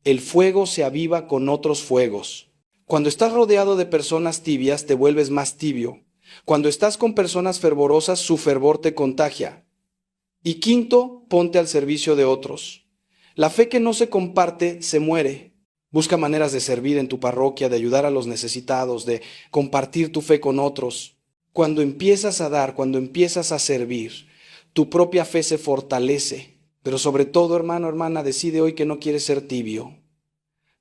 El fuego se aviva con otros fuegos. Cuando estás rodeado de personas tibias, te vuelves más tibio. Cuando estás con personas fervorosas, su fervor te contagia. Y quinto, ponte al servicio de otros. La fe que no se comparte se muere. Busca maneras de servir en tu parroquia, de ayudar a los necesitados, de compartir tu fe con otros. Cuando empiezas a dar, cuando empiezas a servir, tu propia fe se fortalece. Pero sobre todo, hermano, hermana, decide hoy que no quieres ser tibio.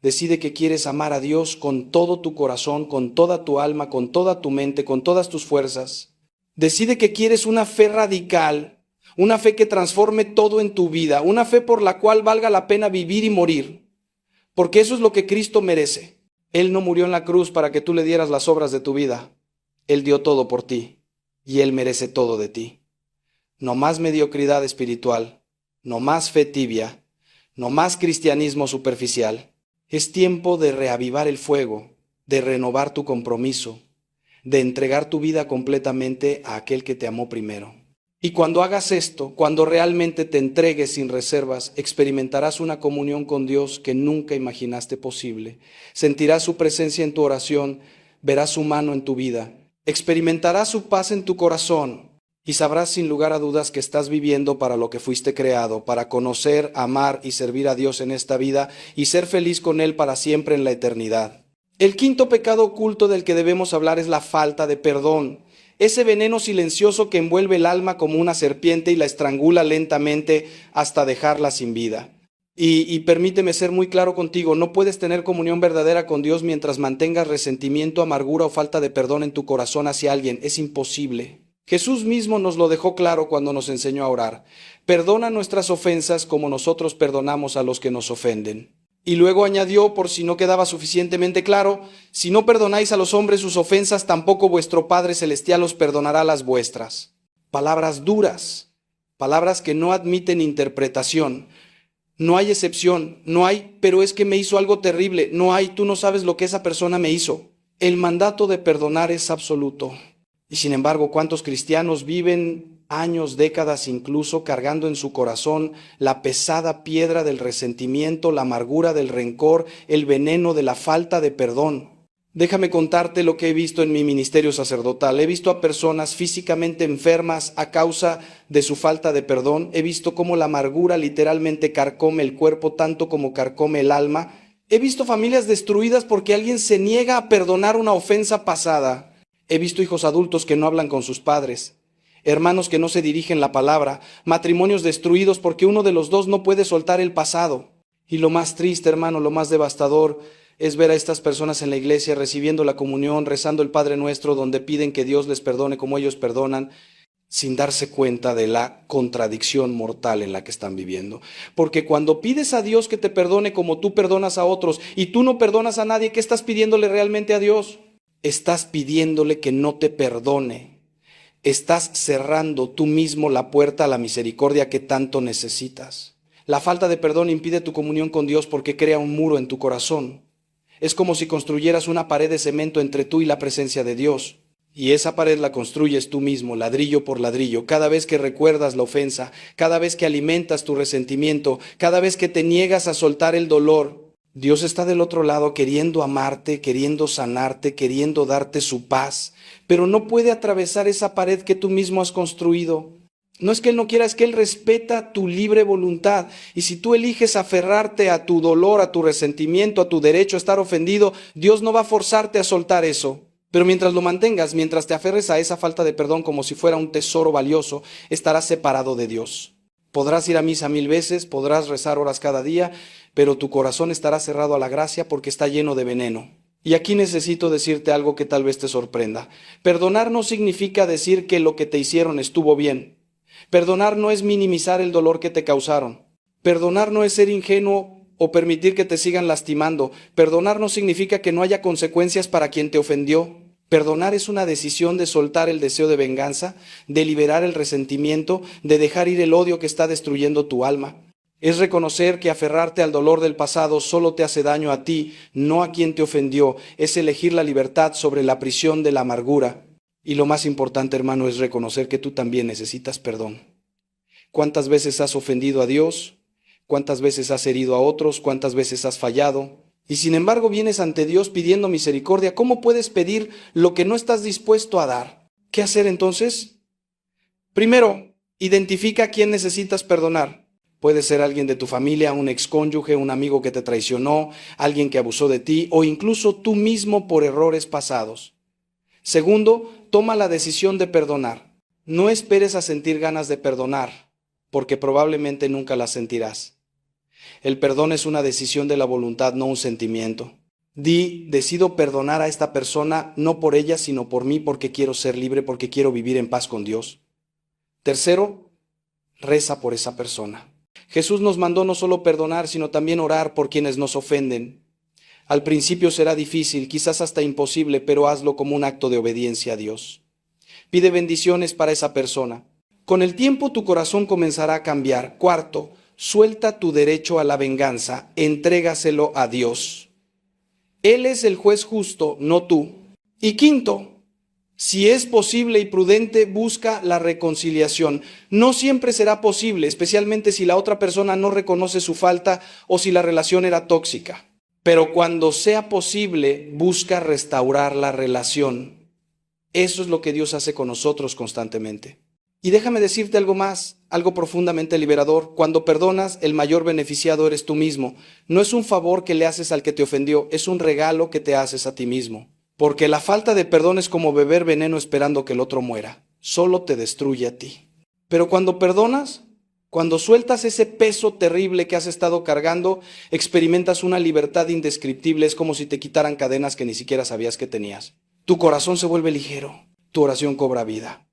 Decide que quieres amar a Dios con todo tu corazón, con toda tu alma, con toda tu mente, con todas tus fuerzas. Decide que quieres una fe radical, una fe que transforme todo en tu vida, una fe por la cual valga la pena vivir y morir, porque eso es lo que Cristo merece. Él no murió en la cruz para que tú le dieras las obras de tu vida. Él dio todo por ti y Él merece todo de ti. No más mediocridad espiritual, no más fe tibia, no más cristianismo superficial. Es tiempo de reavivar el fuego, de renovar tu compromiso, de entregar tu vida completamente a aquel que te amó primero. Y cuando hagas esto, cuando realmente te entregues sin reservas, experimentarás una comunión con Dios que nunca imaginaste posible. Sentirás su presencia en tu oración, verás su mano en tu vida, experimentarás su paz en tu corazón. Y sabrás sin lugar a dudas que estás viviendo para lo que fuiste creado, para conocer, amar y servir a Dios en esta vida y ser feliz con Él para siempre en la eternidad. El quinto pecado oculto del que debemos hablar es la falta de perdón. Ese veneno silencioso que envuelve el alma como una serpiente y la estrangula lentamente hasta dejarla sin vida. Y permíteme ser muy claro contigo, no puedes tener comunión verdadera con Dios mientras mantengas resentimiento, amargura o falta de perdón en tu corazón hacia alguien. Es imposible. Jesús mismo nos lo dejó claro cuando nos enseñó a orar. Perdona nuestras ofensas como nosotros perdonamos a los que nos ofenden. Y luego añadió, por si no quedaba suficientemente claro, si no perdonáis a los hombres sus ofensas, tampoco vuestro Padre Celestial os perdonará las vuestras. Palabras duras, palabras que no admiten interpretación. No hay excepción, no hay, pero es que me hizo algo terrible, no hay, tú no sabes lo que esa persona me hizo. El mandato de perdonar es absoluto. Y sin embargo, ¿cuántos cristianos viven años, décadas incluso, cargando en su corazón la pesada piedra del resentimiento, la amargura del rencor, el veneno de la falta de perdón? Déjame contarte lo que he visto en mi ministerio sacerdotal. He visto a personas físicamente enfermas a causa de su falta de perdón. He visto cómo la amargura literalmente carcome el cuerpo tanto como carcome el alma. He visto familias destruidas porque alguien se niega a perdonar una ofensa pasada. He visto hijos adultos que no hablan con sus padres, hermanos que no se dirigen la palabra, matrimonios destruidos porque uno de los dos no puede soltar el pasado. Y lo más triste, hermano, lo más devastador es ver a estas personas en la iglesia recibiendo la comunión, rezando el Padre Nuestro, donde piden que Dios les perdone como ellos perdonan, sin darse cuenta de la contradicción mortal en la que están viviendo. Porque cuando pides a Dios que te perdone como tú perdonas a otros y tú no perdonas a nadie, ¿qué estás pidiéndole realmente a Dios? Estás pidiéndole que no te perdone. Estás cerrando tú mismo la puerta a la misericordia que tanto necesitas. La falta de perdón impide tu comunión con Dios porque crea un muro en tu corazón. Es como si construyeras una pared de cemento entre tú y la presencia de Dios. Y esa pared la construyes tú mismo, ladrillo por ladrillo. Cada vez que recuerdas la ofensa, cada vez que alimentas tu resentimiento, cada vez que te niegas a soltar el dolor, Dios está del otro lado queriendo amarte, queriendo sanarte, queriendo darte su paz, pero no puede atravesar esa pared que tú mismo has construido. No es que Él no quiera, es que Él respeta tu libre voluntad. Y si tú eliges aferrarte a tu dolor, a tu resentimiento, a tu derecho a estar ofendido, Dios no va a forzarte a soltar eso. Pero mientras lo mantengas, mientras te aferres a esa falta de perdón como si fuera un tesoro valioso, estarás separado de Dios. Podrás ir a misa 1000 veces, podrás rezar horas cada día, pero tu corazón estará cerrado a la gracia porque está lleno de veneno. Y aquí necesito decirte algo que tal vez te sorprenda. Perdonar no significa decir que lo que te hicieron estuvo bien. Perdonar no es minimizar el dolor que te causaron. Perdonar no es ser ingenuo o permitir que te sigan lastimando. Perdonar no significa que no haya consecuencias para quien te ofendió. Perdonar es una decisión de soltar el deseo de venganza, de liberar el resentimiento, de dejar ir el odio que está destruyendo tu alma. Es reconocer que aferrarte al dolor del pasado solo te hace daño a ti, no a quien te ofendió. Es elegir la libertad sobre la prisión de la amargura. Y lo más importante, hermano, es reconocer que tú también necesitas perdón. ¿Cuántas veces has ofendido a Dios? ¿Cuántas veces has herido a otros? ¿Cuántas veces has fallado? Y sin embargo vienes ante Dios pidiendo misericordia. ¿Cómo puedes pedir lo que no estás dispuesto a dar? ¿Qué hacer entonces? Primero, identifica a quién necesitas perdonar. Puede ser alguien de tu familia, un excónyuge, un amigo que te traicionó, alguien que abusó de ti o incluso tú mismo por errores pasados. Segundo, toma la decisión de perdonar. No esperes a sentir ganas de perdonar, porque probablemente nunca las sentirás. El perdón es una decisión de la voluntad, no un sentimiento. Decido perdonar a esta persona, no por ella, sino por mí, porque quiero ser libre, porque quiero vivir en paz con Dios. Tercero, reza por esa persona. Jesús nos mandó no solo perdonar, sino también orar por quienes nos ofenden. Al principio será difícil, quizás hasta imposible, pero hazlo como un acto de obediencia a Dios. Pide bendiciones para esa persona. Con el tiempo tu corazón comenzará a cambiar. Cuarto, suelta tu derecho a la venganza, entrégaselo a Dios. Él es el juez justo, no tú. Y quinto, si es posible y prudente, busca la reconciliación. No siempre será posible, especialmente si la otra persona no reconoce su falta o si la relación era tóxica. Pero cuando sea posible, busca restaurar la relación. Eso es lo que Dios hace con nosotros constantemente. Y déjame decirte algo más, algo profundamente liberador. Cuando perdonas, el mayor beneficiado eres tú mismo. No es un favor que le haces al que te ofendió, es un regalo que te haces a ti mismo. Porque la falta de perdón es como beber veneno esperando que el otro muera. Solo te destruye a ti. Pero cuando perdonas, cuando sueltas ese peso terrible que has estado cargando, experimentas una libertad indescriptible. Es como si te quitaran cadenas que ni siquiera sabías que tenías. Tu corazón se vuelve ligero, tu oración cobra vida.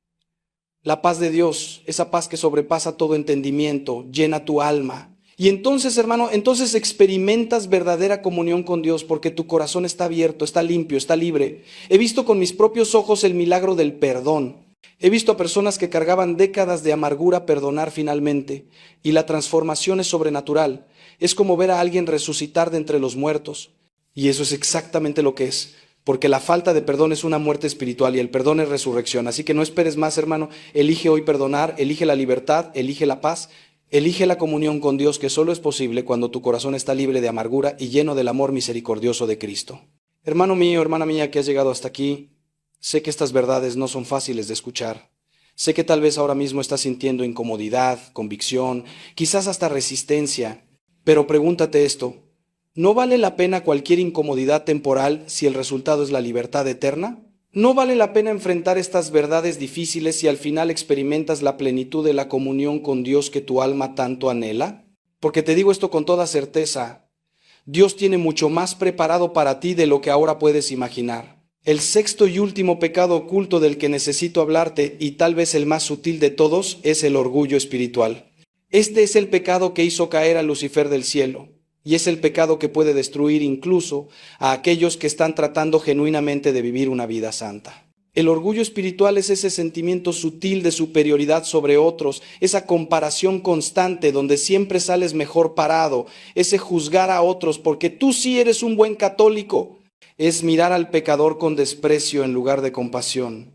La paz de Dios, esa paz que sobrepasa todo entendimiento, llena tu alma. Y entonces, hermano, entonces experimentas verdadera comunión con Dios porque tu corazón está abierto, está limpio, está libre. He visto con mis propios ojos el milagro del perdón. He visto a personas que cargaban décadas de amargura perdonar finalmente, y la transformación es sobrenatural. es como ver a alguien resucitar de entre los muertos. Y eso es exactamente lo que es. Porque la falta de perdón es una muerte espiritual y el perdón es resurrección. Así que no esperes más, hermano. Elige hoy perdonar, elige la libertad, elige la paz, elige la comunión con Dios, que solo es posible cuando tu corazón está libre de amargura y lleno del amor misericordioso de Cristo. Hermano mío, hermana mía que has llegado hasta aquí, sé que estas verdades no son fáciles de escuchar. Sé que tal vez ahora mismo estás sintiendo incomodidad, convicción, quizás hasta resistencia. Pero pregúntate esto. ¿No vale la pena cualquier incomodidad temporal si el resultado es la libertad eterna? ¿No vale la pena enfrentar estas verdades difíciles si al final experimentas la plenitud de la comunión con Dios que tu alma tanto anhela? Porque te digo esto con toda certeza, Dios tiene mucho más preparado para ti de lo que ahora puedes imaginar. El sexto y último pecado oculto del que necesito hablarte, y tal vez el más sutil de todos, es el orgullo espiritual. Este es el pecado que hizo caer a Lucifer del cielo. Y es el pecado que puede destruir incluso a aquellos que están tratando genuinamente de vivir una vida santa. El orgullo espiritual es ese sentimiento sutil de superioridad sobre otros, esa comparación constante donde siempre sales mejor parado, ese juzgar a otros porque tú sí eres un buen católico. Es mirar al pecador con desprecio en lugar de compasión.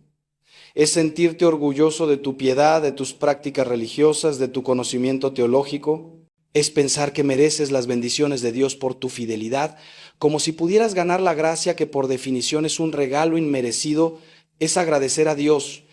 Es sentirte orgulloso de tu piedad, de tus prácticas religiosas, de tu conocimiento teológico. Es pensar que mereces las bendiciones de Dios por tu fidelidad, como si pudieras ganar la gracia que por definición es un regalo inmerecido. Es agradecer a Dios,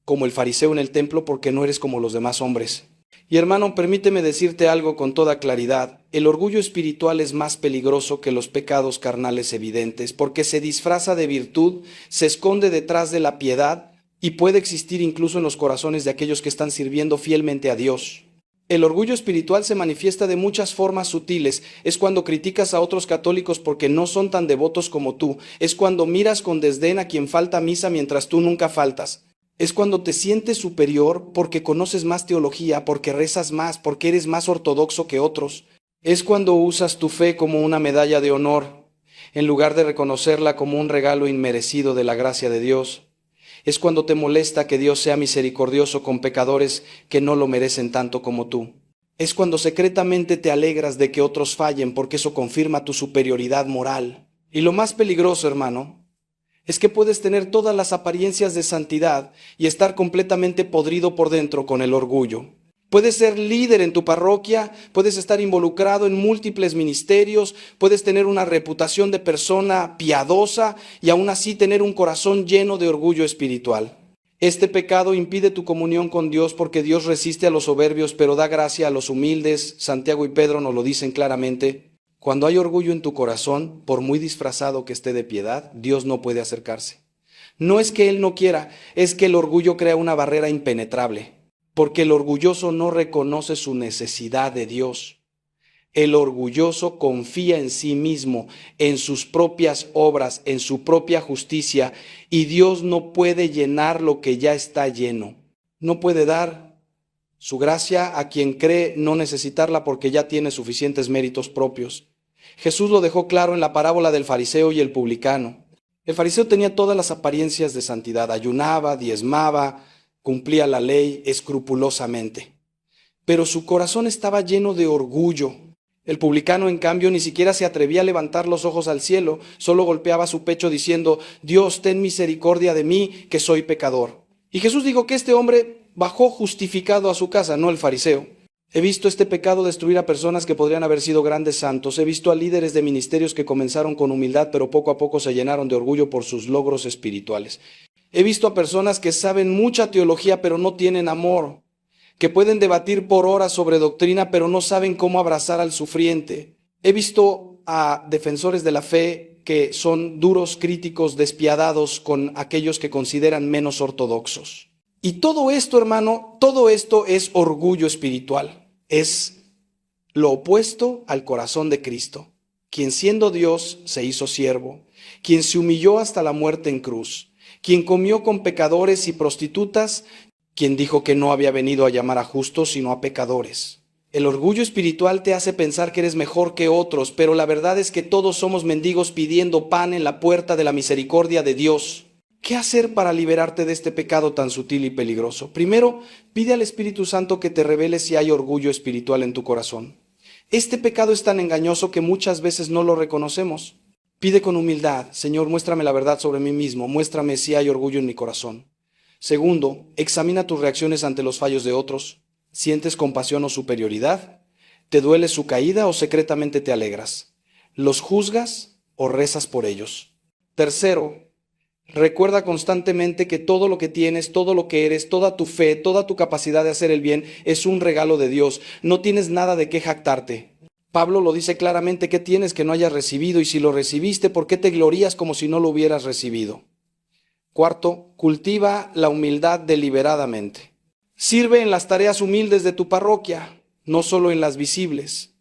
como el fariseo en el templo, porque no eres como los demás hombres. Y hermano, permíteme decirte algo con toda claridad. El orgullo espiritual es más peligroso que los pecados carnales evidentes, porque se disfraza de virtud, se esconde detrás de la piedad y puede existir incluso en los corazones de aquellos que están sirviendo fielmente a Dios. El orgullo espiritual se manifiesta de muchas formas sutiles. Es cuando criticas a otros católicos porque no son tan devotos como tú. Es cuando miras con desdén a quien falta a misa mientras tú nunca faltas. Es cuando te sientes superior porque conoces más teología, porque rezas más, porque eres más ortodoxo que otros. Es cuando usas tu fe como una medalla de honor, en lugar de reconocerla como un regalo inmerecido de la gracia de Dios. Es cuando te molesta que Dios sea misericordioso con pecadores que no lo merecen tanto como tú. Es cuando secretamente te alegras de que otros fallen porque eso confirma tu superioridad moral. Y lo más peligroso, hermano, es que puedes tener todas las apariencias de santidad y estar completamente podrido por dentro con el orgullo. Puedes ser líder en tu parroquia, puedes estar involucrado en múltiples ministerios, puedes tener una reputación de persona piadosa y aún así tener un corazón lleno de orgullo espiritual. Este pecado impide tu comunión con Dios porque Dios resiste a los soberbios, pero da gracia a los humildes. Santiago y Pedro nos lo dicen claramente. Cuando hay orgullo en tu corazón, por muy disfrazado que esté de piedad, Dios no puede acercarse. No es que Él no quiera, es que el orgullo crea una barrera impenetrable. Porque el orgulloso no reconoce su necesidad de Dios. El orgulloso confía en sí mismo, en sus propias obras, en su propia justicia, y Dios no puede llenar lo que ya está lleno. No puede dar su gracia a quien cree no necesitarla porque ya tiene suficientes méritos propios. Jesús lo dejó claro en la parábola del fariseo y el publicano. El fariseo tenía todas las apariencias de santidad, ayunaba, diezmaba, cumplía la ley escrupulosamente, pero su corazón estaba lleno de orgullo. El publicano, en cambio, ni siquiera se atrevía a levantar los ojos al cielo, solo golpeaba su pecho diciendo: Dios, ten misericordia de mí, que soy pecador. Y Jesús dijo que este hombre bajó justificado a su casa, no el fariseo. He visto este pecado destruir a personas que podrían haber sido grandes santos. He visto a líderes de ministerios que comenzaron con humildad, pero poco a poco se llenaron de orgullo por sus logros espirituales. He visto a personas que saben mucha teología pero no tienen amor, que pueden debatir por horas sobre doctrina pero no saben cómo abrazar al sufriente. He visto a defensores de la fe que son duros críticos despiadados con aquellos que consideran menos ortodoxos. Y todo esto, hermano, todo esto es orgullo espiritual. Es lo opuesto al corazón de Cristo, quien siendo Dios se hizo siervo, quien se humilló hasta la muerte en cruz, quien comió con pecadores y prostitutas, quien dijo que no había venido a llamar a justos sino a pecadores. El orgullo espiritual te hace pensar que eres mejor que otros, pero la verdad es que todos somos mendigos pidiendo pan en la puerta de la misericordia de Dios. ¿Qué hacer para liberarte de este pecado tan sutil y peligroso? Primero, pide al Espíritu Santo que te revele si hay orgullo espiritual en tu corazón. Este pecado es tan engañoso que muchas veces no lo reconocemos. Pide con humildad: Señor, muéstrame la verdad sobre mí mismo, muéstrame si hay orgullo en mi corazón. Segundo, examina tus reacciones ante los fallos de otros. ¿Sientes compasión o superioridad? ¿Te duele su caída o secretamente te alegras? ¿Los juzgas o rezas por ellos? Tercero, recuerda constantemente que todo lo que tienes, todo lo que eres, toda tu fe, toda tu capacidad de hacer el bien es un regalo de Dios. No tienes nada de qué jactarte. Pablo lo dice claramente: ¿qué tienes que no hayas recibido? Y si lo recibiste, ¿por qué te glorías como si no lo hubieras recibido? Cuarto, cultiva la humildad deliberadamente. Sirve en las tareas humildes de tu parroquia, no solo en las visibles.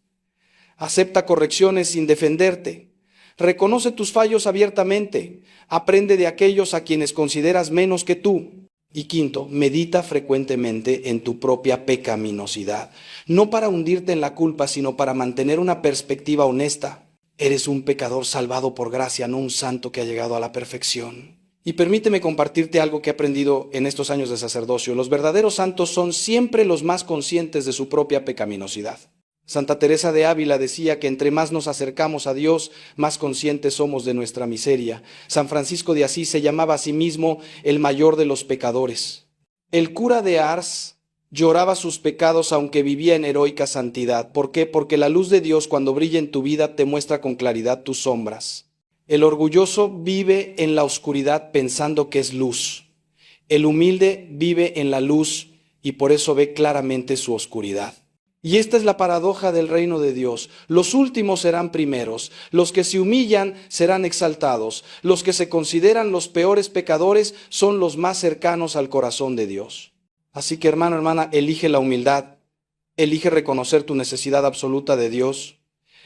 Acepta correcciones sin defenderte. Reconoce tus fallos abiertamente. Aprende de aquellos a quienes consideras menos que tú. Y quinto, medita frecuentemente en tu propia pecaminosidad. No para hundirte en la culpa, sino para mantener una perspectiva honesta. Eres un pecador salvado por gracia, no un santo que ha llegado a la perfección. Y permíteme compartirte algo que he aprendido en estos años de sacerdocio. Los verdaderos santos son siempre los más conscientes de su propia pecaminosidad. Santa Teresa de Ávila decía que entre más nos acercamos a Dios, más conscientes somos de nuestra miseria. San Francisco de Asís se llamaba a sí mismo el mayor de los pecadores. El cura de Ars lloraba sus pecados aunque vivía en heroica santidad. ¿Por qué? Porque la luz de Dios, cuando brilla en tu vida, te muestra con claridad tus sombras. El orgulloso vive en la oscuridad pensando que es luz. El humilde vive en la luz y por eso ve claramente su oscuridad. Y esta es la paradoja del reino de Dios. Los últimos serán primeros, los que se humillan serán exaltados, los que se consideran los peores pecadores son los más cercanos al corazón de Dios. Así que, hermano, hermana, elige la humildad, elige reconocer tu necesidad absoluta de Dios,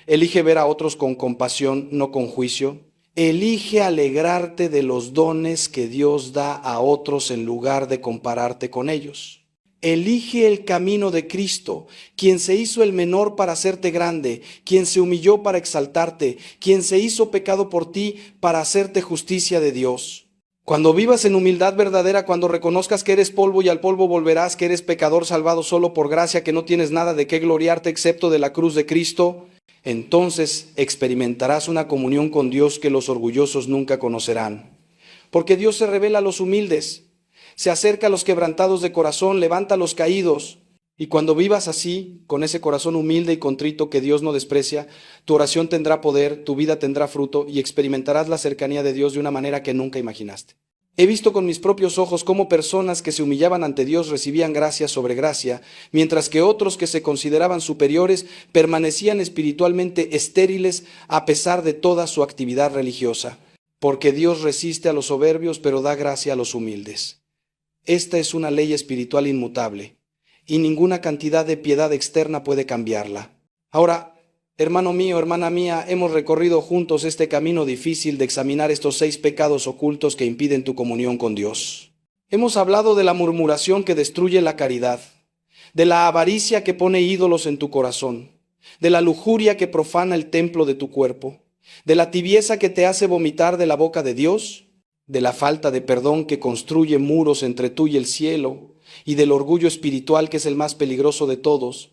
elige ver a otros con compasión, no con juicio, elige alegrarte de los dones que Dios da a otros en lugar de compararte con ellos. Elige el camino de Cristo, quien se hizo el menor para hacerte grande, quien se humilló para exaltarte, quien se hizo pecado por ti para hacerte justicia de Dios. Cuando vivas en humildad verdadera, cuando reconozcas que eres polvo y al polvo volverás, que eres pecador salvado solo por gracia, que no tienes nada de qué gloriarte excepto de la cruz de Cristo, entonces experimentarás una comunión con Dios que los orgullosos nunca conocerán. Porque Dios se revela a los humildes. Se acerca a los quebrantados de corazón, levanta a los caídos. Y cuando vivas así, con ese corazón humilde y contrito que Dios no desprecia, tu oración tendrá poder, tu vida tendrá fruto y experimentarás la cercanía de Dios de una manera que nunca imaginaste. He visto con mis propios ojos cómo personas que se humillaban ante Dios recibían gracia sobre gracia, mientras que otros que se consideraban superiores permanecían espiritualmente estériles a pesar de toda su actividad religiosa. Porque Dios resiste a los soberbios, pero da gracia a los humildes. Esta es una ley espiritual inmutable, y ninguna cantidad de piedad externa puede cambiarla. Ahora, hermano mío, hermana mía, hemos recorrido juntos este camino difícil de examinar estos 6 pecados ocultos que impiden tu comunión con Dios. Hemos hablado de la murmuración que destruye la caridad, de la avaricia que pone ídolos en tu corazón, de la lujuria que profana el templo de tu cuerpo, de la tibieza que te hace vomitar de la boca de Dios, de la falta de perdón que construye muros entre tú y el cielo, y del orgullo espiritual que es el más peligroso de todos.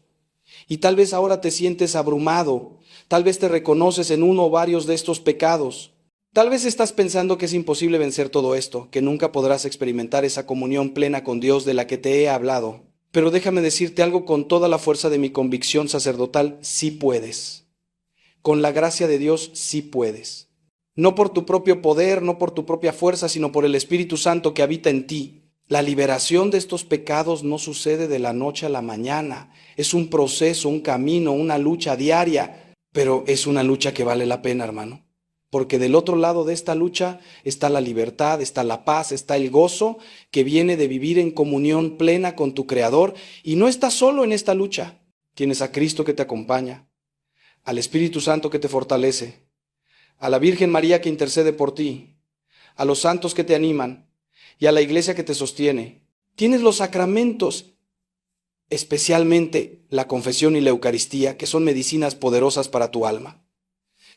Y tal vez ahora te sientes abrumado, tal vez te reconoces en uno o varios de estos pecados. Tal vez estás pensando que es imposible vencer todo esto, que nunca podrás experimentar esa comunión plena con Dios de la que te he hablado. Pero déjame decirte algo con toda la fuerza de mi convicción sacerdotal: sí puedes. Con la gracia de Dios sí puedes. No por tu propio poder, no por tu propia fuerza, sino por el Espíritu Santo que habita en ti. La liberación de estos pecados no sucede de la noche a la mañana. Es un proceso, un camino, una lucha diaria. Pero es una lucha que vale la pena, hermano. Porque del otro lado de esta lucha está la libertad, está la paz, está el gozo que viene de vivir en comunión plena con tu Creador. Y no estás solo en esta lucha. Tienes a Cristo que te acompaña, al Espíritu Santo que te fortalece, a la Virgen María que intercede por ti, a los santos que te animan y a la iglesia que te sostiene. Tienes los sacramentos, especialmente la confesión y la Eucaristía, que son medicinas poderosas para tu alma.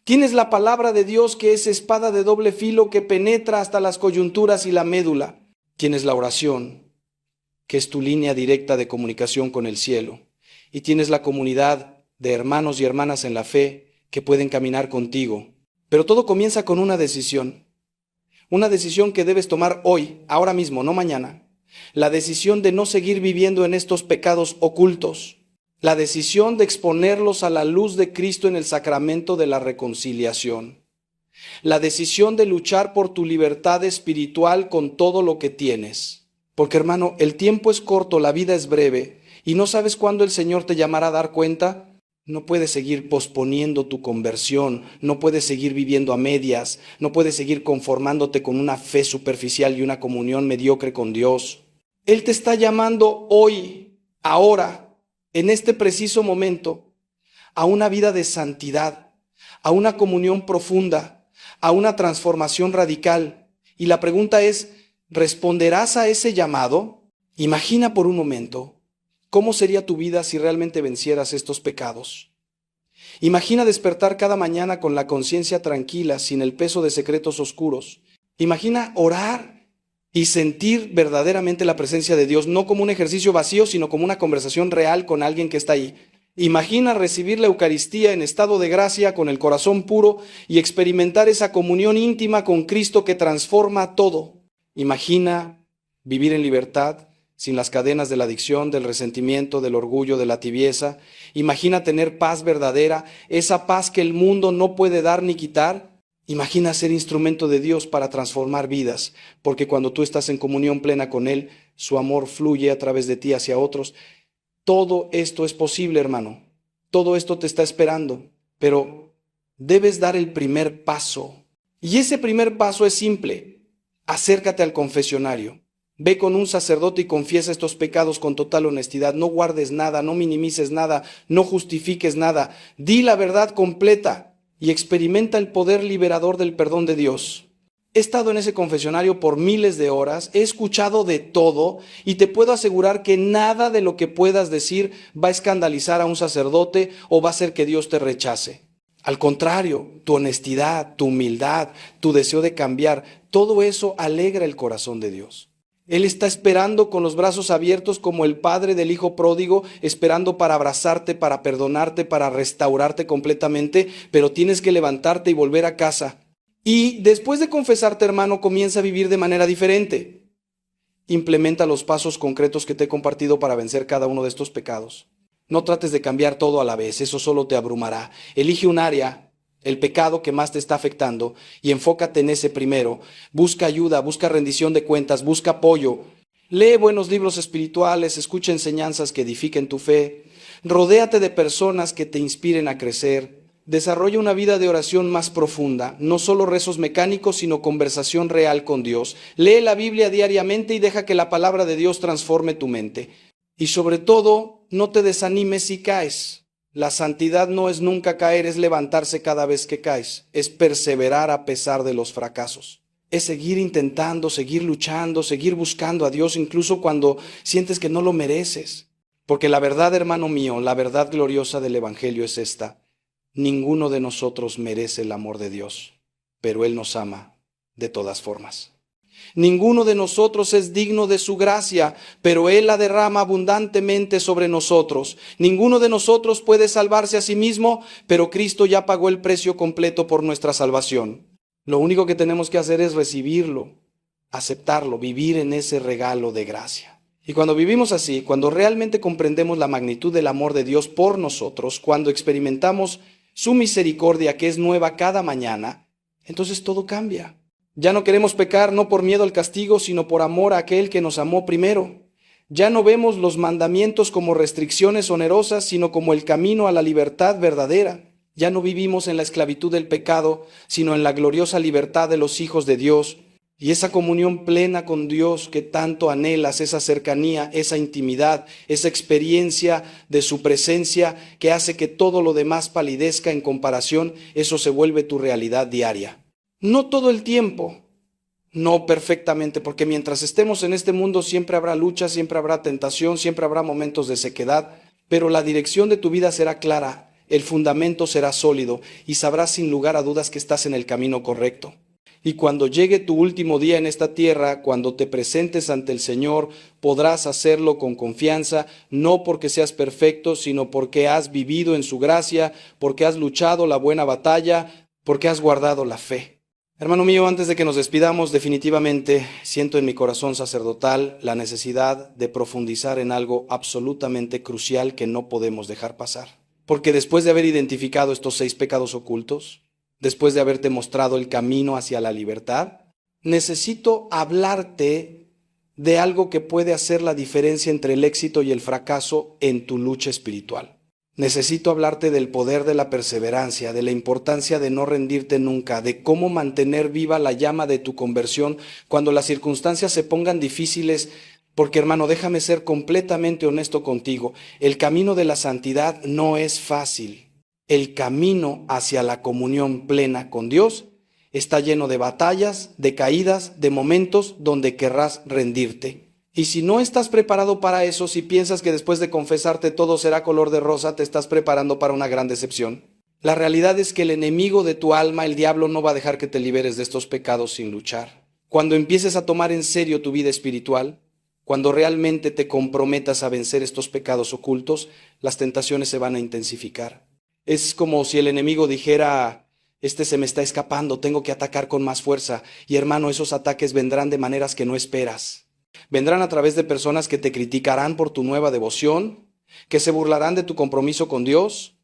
Tienes la palabra de Dios, que es espada de doble filo que penetra hasta las coyunturas y la médula. Tienes la oración, que es tu línea directa de comunicación con el cielo. Y tienes la comunidad de hermanos y hermanas en la fe que pueden caminar contigo. Pero todo comienza con una decisión que debes tomar hoy, ahora mismo, no mañana. La decisión de no seguir viviendo en estos pecados ocultos. La decisión de exponerlos a la luz de Cristo en el sacramento de la reconciliación. La decisión de luchar por tu libertad espiritual con todo lo que tienes. Porque, hermano, el tiempo es corto, la vida es breve, y no sabes cuándo el Señor te llamará a dar cuenta. No puedes seguir posponiendo tu conversión, no puedes seguir viviendo a medias, no puedes seguir conformándote con una fe superficial y una comunión mediocre con Dios. Él te está llamando hoy, ahora, en este preciso momento, a una vida de santidad, a una comunión profunda, a una transformación radical. Y la pregunta es, ¿responderás a ese llamado? Imagina por un momento cómo sería tu vida si realmente vencieras estos pecados. Imagina despertar cada mañana con la conciencia tranquila, sin el peso de secretos oscuros. Imagina orar y sentir verdaderamente la presencia de Dios, no como un ejercicio vacío, sino como una conversación real con alguien que está ahí. Imagina recibir la Eucaristía en estado de gracia, con el corazón puro, y experimentar esa comunión íntima con Cristo que transforma todo. Imagina vivir en libertad, sin las cadenas de la adicción, del resentimiento, del orgullo, de la tibieza. Imagina tener paz verdadera, esa paz que el mundo no puede dar ni quitar. Imagina ser instrumento de Dios para transformar vidas, porque cuando tú estás en comunión plena con Él, su amor fluye a través de ti hacia otros. Todo esto es posible, hermano. Todo esto te está esperando, pero debes dar el primer paso. Y ese primer paso es simple. Acércate al confesionario. Ve con un sacerdote y confiesa estos pecados con total honestidad. No guardes nada, no minimices nada, no justifiques nada. Di la verdad completa y experimenta el poder liberador del perdón de Dios. He estado en ese confesionario por miles de horas, he escuchado de todo y te puedo asegurar que nada de lo que puedas decir va a escandalizar a un sacerdote o va a hacer que Dios te rechace. Al contrario, tu honestidad, tu humildad, tu deseo de cambiar, todo eso alegra el corazón de Dios. Él está esperando con los brazos abiertos como el padre del hijo pródigo, esperando para abrazarte, para perdonarte, para restaurarte completamente, pero tienes que levantarte y volver a casa. Y después de confesarte, hermano, comienza a vivir de manera diferente. Implementa los pasos concretos que te he compartido para vencer cada uno de estos pecados. No trates de cambiar todo a la vez, eso solo te abrumará. Elige un área, el pecado que más te está afectando, y enfócate en ese primero. Busca ayuda, busca rendición de cuentas, busca apoyo. Lee buenos libros espirituales, escucha enseñanzas que edifiquen tu fe. Rodéate de personas que te inspiren a crecer. Desarrolla una vida de oración más profunda, no solo rezos mecánicos, sino conversación real con Dios. Lee la Biblia diariamente y deja que la palabra de Dios transforme tu mente. Y sobre todo, no te desanimes si caes. La santidad no es nunca caer, es levantarse cada vez que caes, es perseverar a pesar de los fracasos. Es seguir intentando, seguir luchando, seguir buscando a Dios incluso cuando sientes que no lo mereces. Porque la verdad, hermano mío, la verdad gloriosa del Evangelio es esta. Ninguno de nosotros merece el amor de Dios, pero Él nos ama de todas formas. Ninguno de nosotros es digno de su gracia, pero Él la derrama abundantemente sobre nosotros. Ninguno de nosotros puede salvarse a sí mismo, pero Cristo ya pagó el precio completo por nuestra salvación. Lo único que tenemos que hacer es recibirlo, aceptarlo, vivir en ese regalo de gracia. Y cuando vivimos así, cuando realmente comprendemos la magnitud del amor de Dios por nosotros, cuando experimentamos su misericordia que es nueva cada mañana, entonces todo cambia. Ya no queremos pecar no por miedo al castigo, sino por amor a aquel que nos amó primero. Ya no vemos los mandamientos como restricciones onerosas, sino como el camino a la libertad verdadera. Ya no vivimos en la esclavitud del pecado, sino en la gloriosa libertad de los hijos de Dios. Y esa comunión plena con Dios que tanto anhelas, esa cercanía, esa intimidad, esa experiencia de su presencia que hace que todo lo demás palidezca en comparación, eso se vuelve tu realidad diaria. No todo el tiempo, no perfectamente, porque mientras estemos en este mundo siempre habrá lucha, siempre habrá tentación, siempre habrá momentos de sequedad, pero la dirección de tu vida será clara, el fundamento será sólido y sabrás sin lugar a dudas que estás en el camino correcto. Y cuando llegue tu último día en esta tierra, cuando te presentes ante el Señor, podrás hacerlo con confianza, no porque seas perfecto, sino porque has vivido en su gracia, porque has luchado la buena batalla, porque has guardado la fe. Hermano mío, antes de que nos despidamos, definitivamente siento en mi corazón sacerdotal la necesidad de profundizar en algo absolutamente crucial que no podemos dejar pasar. Porque después de haber identificado estos 6 pecados ocultos, después de haberte mostrado el camino hacia la libertad, necesito hablarte de algo que puede hacer la diferencia entre el éxito y el fracaso en tu lucha espiritual. Necesito hablarte del poder de la perseverancia, de la importancia de no rendirte nunca, de cómo mantener viva la llama de tu conversión cuando las circunstancias se pongan difíciles. Porque, hermano, déjame ser completamente honesto contigo, el camino de la santidad no es fácil. El camino hacia la comunión plena con Dios está lleno de batallas, de caídas, de momentos donde querrás rendirte. Y si no estás preparado para eso, si piensas que después de confesarte todo será color de rosa, te estás preparando para una gran decepción. La realidad es que el enemigo de tu alma, el diablo, no va a dejar que te liberes de estos pecados sin luchar. Cuando empieces a tomar en serio tu vida espiritual, cuando realmente te comprometas a vencer estos pecados ocultos, las tentaciones se van a intensificar. Es como si el enemigo dijera: este se me está escapando, tengo que atacar con más fuerza. Y hermano, esos ataques vendrán de maneras que no esperas. Vendrán a través de personas que te criticarán por tu nueva devoción, que se burlarán de tu compromiso con Dios.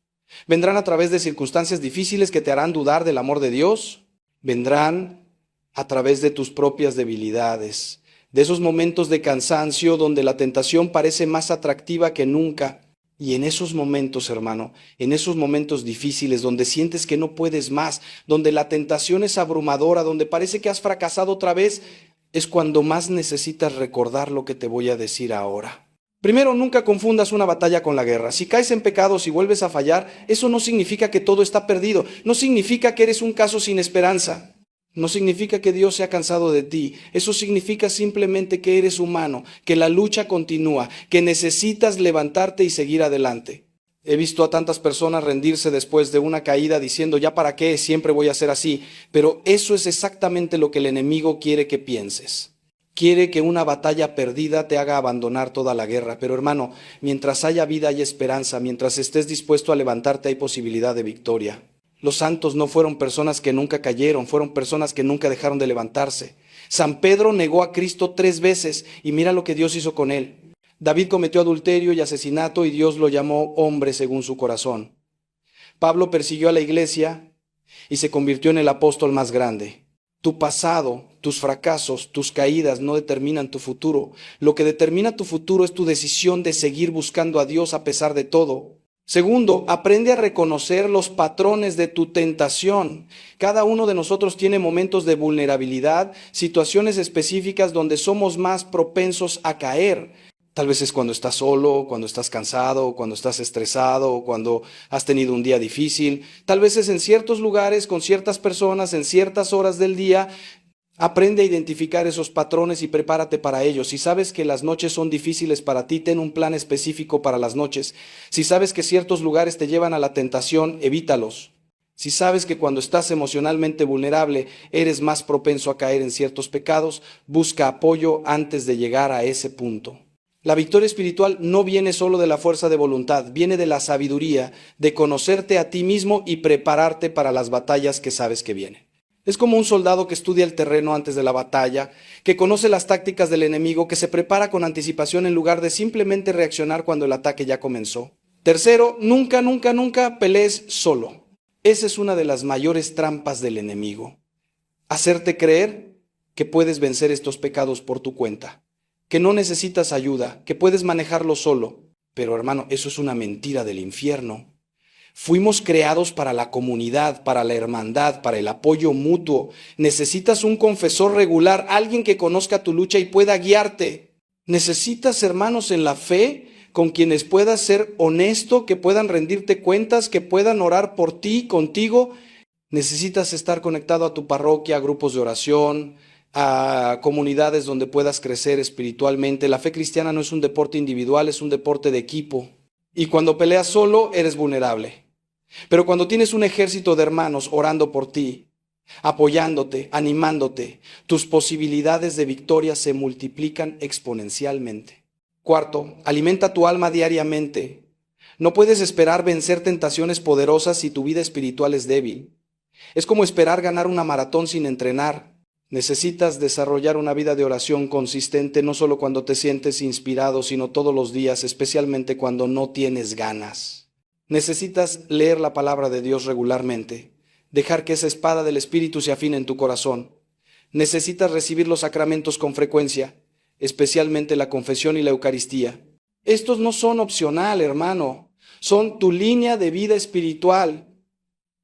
Vendrán a través de circunstancias difíciles que te harán dudar del amor de Dios. Vendrán a través de tus propias debilidades, de esos momentos de cansancio donde la tentación parece más atractiva que nunca. Y en esos momentos, hermano, en esos momentos difíciles donde sientes que no puedes más, donde la tentación es abrumadora, donde parece que has fracasado otra vez, es cuando más necesitas recordar lo que te voy a decir ahora. Primero, nunca confundas una batalla con la guerra. Si caes en pecados y vuelves a fallar, eso no significa que todo está perdido. No significa que eres un caso sin esperanza. No significa que Dios se ha cansado de ti. Eso significa simplemente que eres humano, que la lucha continúa, que necesitas levantarte y seguir adelante. He visto a tantas personas rendirse después de una caída diciendo: ya para qué, siempre voy a ser así. Pero eso es exactamente lo que el enemigo quiere que pienses. Quiere que una batalla perdida te haga abandonar toda la guerra. Pero hermano, mientras haya vida hay esperanza, mientras estés dispuesto a levantarte hay posibilidad de victoria. Los santos no fueron personas que nunca cayeron, fueron personas que nunca dejaron de levantarse. San Pedro negó a Cristo 3 veces y mira lo que Dios hizo con él. David cometió adulterio y asesinato y Dios lo llamó hombre según su corazón. Pablo persiguió a la iglesia y se convirtió en el apóstol más grande. Tu pasado, tus fracasos, tus caídas no determinan tu futuro. Lo que determina tu futuro es tu decisión de seguir buscando a Dios a pesar de todo. Segundo, aprende a reconocer los patrones de tu tentación. Cada uno de nosotros tiene momentos de vulnerabilidad, situaciones específicas donde somos más propensos a caer. Tal vez es cuando estás solo, cuando estás cansado, cuando estás estresado, cuando has tenido un día difícil. Tal vez es en ciertos lugares, con ciertas personas, en ciertas horas del día. Aprende a identificar esos patrones y prepárate para ellos. Si sabes que las noches son difíciles para ti, ten un plan específico para las noches. Si sabes que ciertos lugares te llevan a la tentación, evítalos. Si sabes que cuando estás emocionalmente vulnerable eres más propenso a caer en ciertos pecados, busca apoyo antes de llegar a ese punto. La victoria espiritual no viene solo de la fuerza de voluntad, viene de la sabiduría, de conocerte a ti mismo y prepararte para las batallas que sabes que vienen. Es como un soldado que estudia el terreno antes de la batalla, que conoce las tácticas del enemigo, que se prepara con anticipación en lugar de simplemente reaccionar cuando el ataque ya comenzó. Tercero, nunca pelees solo. Esa es una de las mayores trampas del enemigo. Hacerte creer que puedes vencer estos pecados por tu cuenta, que no necesitas ayuda, que puedes manejarlo solo. Pero hermano, eso es una mentira del infierno. Fuimos creados para la comunidad, para la hermandad, para el apoyo mutuo. Necesitas un confesor regular, alguien que conozca tu lucha y pueda guiarte. Necesitas hermanos en la fe con quienes puedas ser honesto, que puedan rendirte cuentas, que puedan orar por ti, contigo. Necesitas estar conectado a tu parroquia, a grupos de oración, a comunidades donde puedas crecer espiritualmente. La fe cristiana no es un deporte individual, es un deporte de equipo. Y cuando peleas solo, eres vulnerable. Pero cuando tienes un ejército de hermanos orando por ti, apoyándote, animándote. Tus posibilidades de victoria se multiplican exponencialmente. Cuarto, alimenta tu alma diariamente. No puedes esperar vencer tentaciones poderosas si tu vida espiritual es débil. Es como esperar ganar una maratón sin entrenar. Necesitas desarrollar una vida de oración consistente no solo cuando te sientes inspirado, sino todos los días, especialmente cuando no tienes ganas. Necesitas leer la palabra de Dios regularmente, dejar que esa espada del Espíritu se afine en tu corazón. Necesitas recibir los sacramentos con frecuencia, especialmente la confesión y la Eucaristía. Estos no son opcional, hermano, son tu línea de vida espiritual,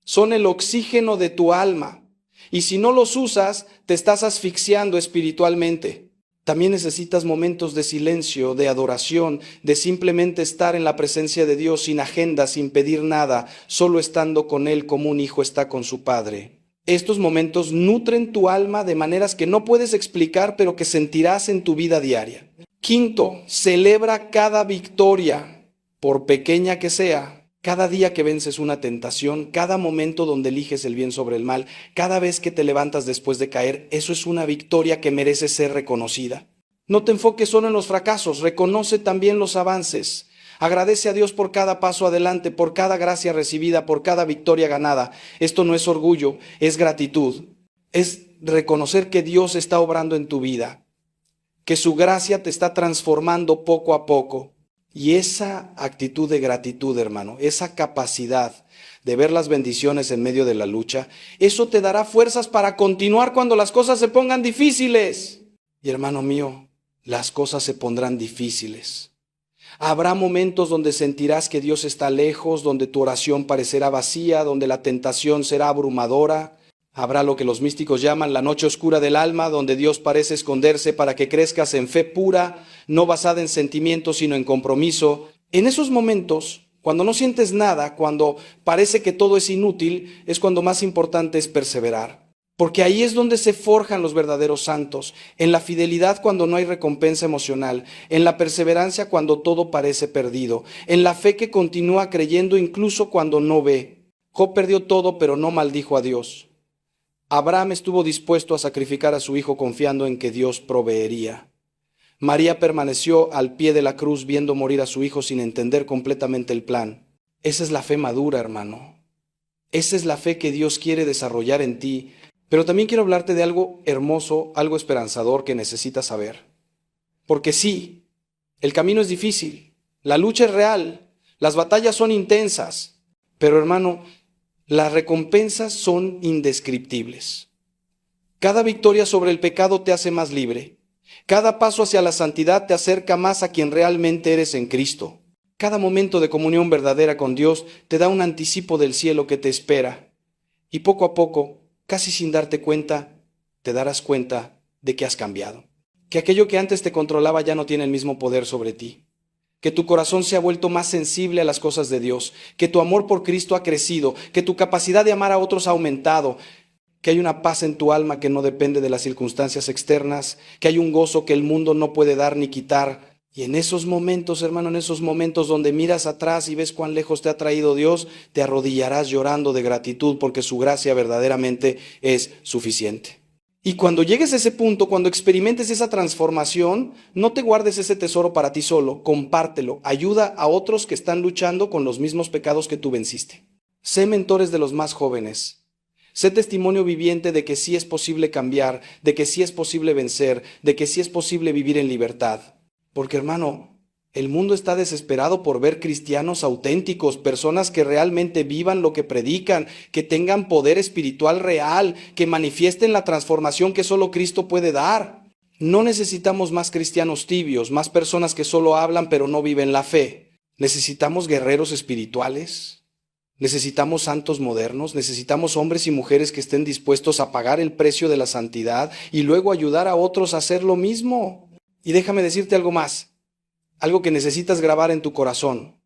son el oxígeno de tu alma. Y si no los usas, te estás asfixiando espiritualmente. También necesitas momentos de silencio, de adoración, de simplemente estar en la presencia de Dios sin agenda, sin pedir nada, solo estando con Él como un hijo está con su padre. Estos momentos nutren tu alma de maneras que no puedes explicar, pero que sentirás en tu vida diaria. Quinto, celebra cada victoria, por pequeña que sea. Cada día que vences una tentación, cada momento donde eliges el bien sobre el mal, cada vez que te levantas después de caer, eso es una victoria que merece ser reconocida. No te enfoques solo en los fracasos, reconoce también los avances. Agradece a Dios por cada paso adelante, por cada gracia recibida, por cada victoria ganada. Esto no es orgullo, es gratitud. Es reconocer que Dios está obrando en tu vida, que su gracia te está transformando poco a poco. Y esa actitud de gratitud, hermano, esa capacidad de ver las bendiciones en medio de la lucha, eso te dará fuerzas para continuar cuando las cosas se pongan difíciles. Y hermano mío, las cosas se pondrán difíciles. Habrá momentos donde sentirás que Dios está lejos, donde tu oración parecerá vacía, donde la tentación será abrumadora. Habrá lo que los místicos llaman la noche oscura del alma, donde Dios parece esconderse para que crezcas en fe pura, no basada en sentimientos, sino en compromiso. En esos momentos, cuando no sientes nada, cuando parece que todo es inútil, es cuando más importante es perseverar. Porque ahí es donde se forjan los verdaderos santos, en la fidelidad cuando no hay recompensa emocional, en la perseverancia cuando todo parece perdido, en la fe que continúa creyendo incluso cuando no ve. Job perdió todo, pero no maldijo a Dios. Abraham estuvo dispuesto a sacrificar a su hijo confiando en que Dios proveería. María permaneció al pie de la cruz viendo morir a su hijo sin entender completamente el plan. Esa es la fe madura, hermano. Esa es la fe que Dios quiere desarrollar en ti. Pero también quiero hablarte de algo hermoso, algo esperanzador que necesitas saber. Porque sí, el camino es difícil, la lucha es real, las batallas son intensas, pero hermano, las recompensas son indescriptibles. Cada victoria sobre el pecado te hace más libre. Cada paso hacia la santidad te acerca más a quien realmente eres en Cristo. Cada momento de comunión verdadera con Dios te da un anticipo del cielo que te espera. Y poco a poco, casi sin darte cuenta, te darás cuenta de que has cambiado. Que aquello que antes te controlaba ya no tiene el mismo poder sobre ti. Que tu corazón se ha vuelto más sensible a las cosas de Dios, que tu amor por Cristo ha crecido, que tu capacidad de amar a otros ha aumentado, que hay una paz en tu alma que no depende de las circunstancias externas, que hay un gozo que el mundo no puede dar ni quitar. Y en esos momentos, hermano, en esos momentos donde miras atrás y ves cuán lejos te ha traído Dios, te arrodillarás llorando de gratitud porque su gracia verdaderamente es suficiente. Y cuando llegues a ese punto, cuando experimentes esa transformación, no te guardes ese tesoro para ti solo, compártelo, ayuda a otros que están luchando con los mismos pecados que tú venciste. Sé mentores de los más jóvenes. Sé testimonio viviente de que sí es posible cambiar, de que sí es posible vencer, de que sí es posible vivir en libertad. Porque hermano, el mundo está desesperado por ver cristianos auténticos, personas que realmente vivan lo que predican, que tengan poder espiritual real, que manifiesten la transformación que solo Cristo puede dar. No necesitamos más cristianos tibios, más personas que solo hablan pero no viven la fe. Necesitamos guerreros espirituales, necesitamos santos modernos, necesitamos hombres y mujeres que estén dispuestos a pagar el precio de la santidad y luego ayudar a otros a hacer lo mismo. Y déjame decirte algo más. Algo que necesitas grabar en tu corazón.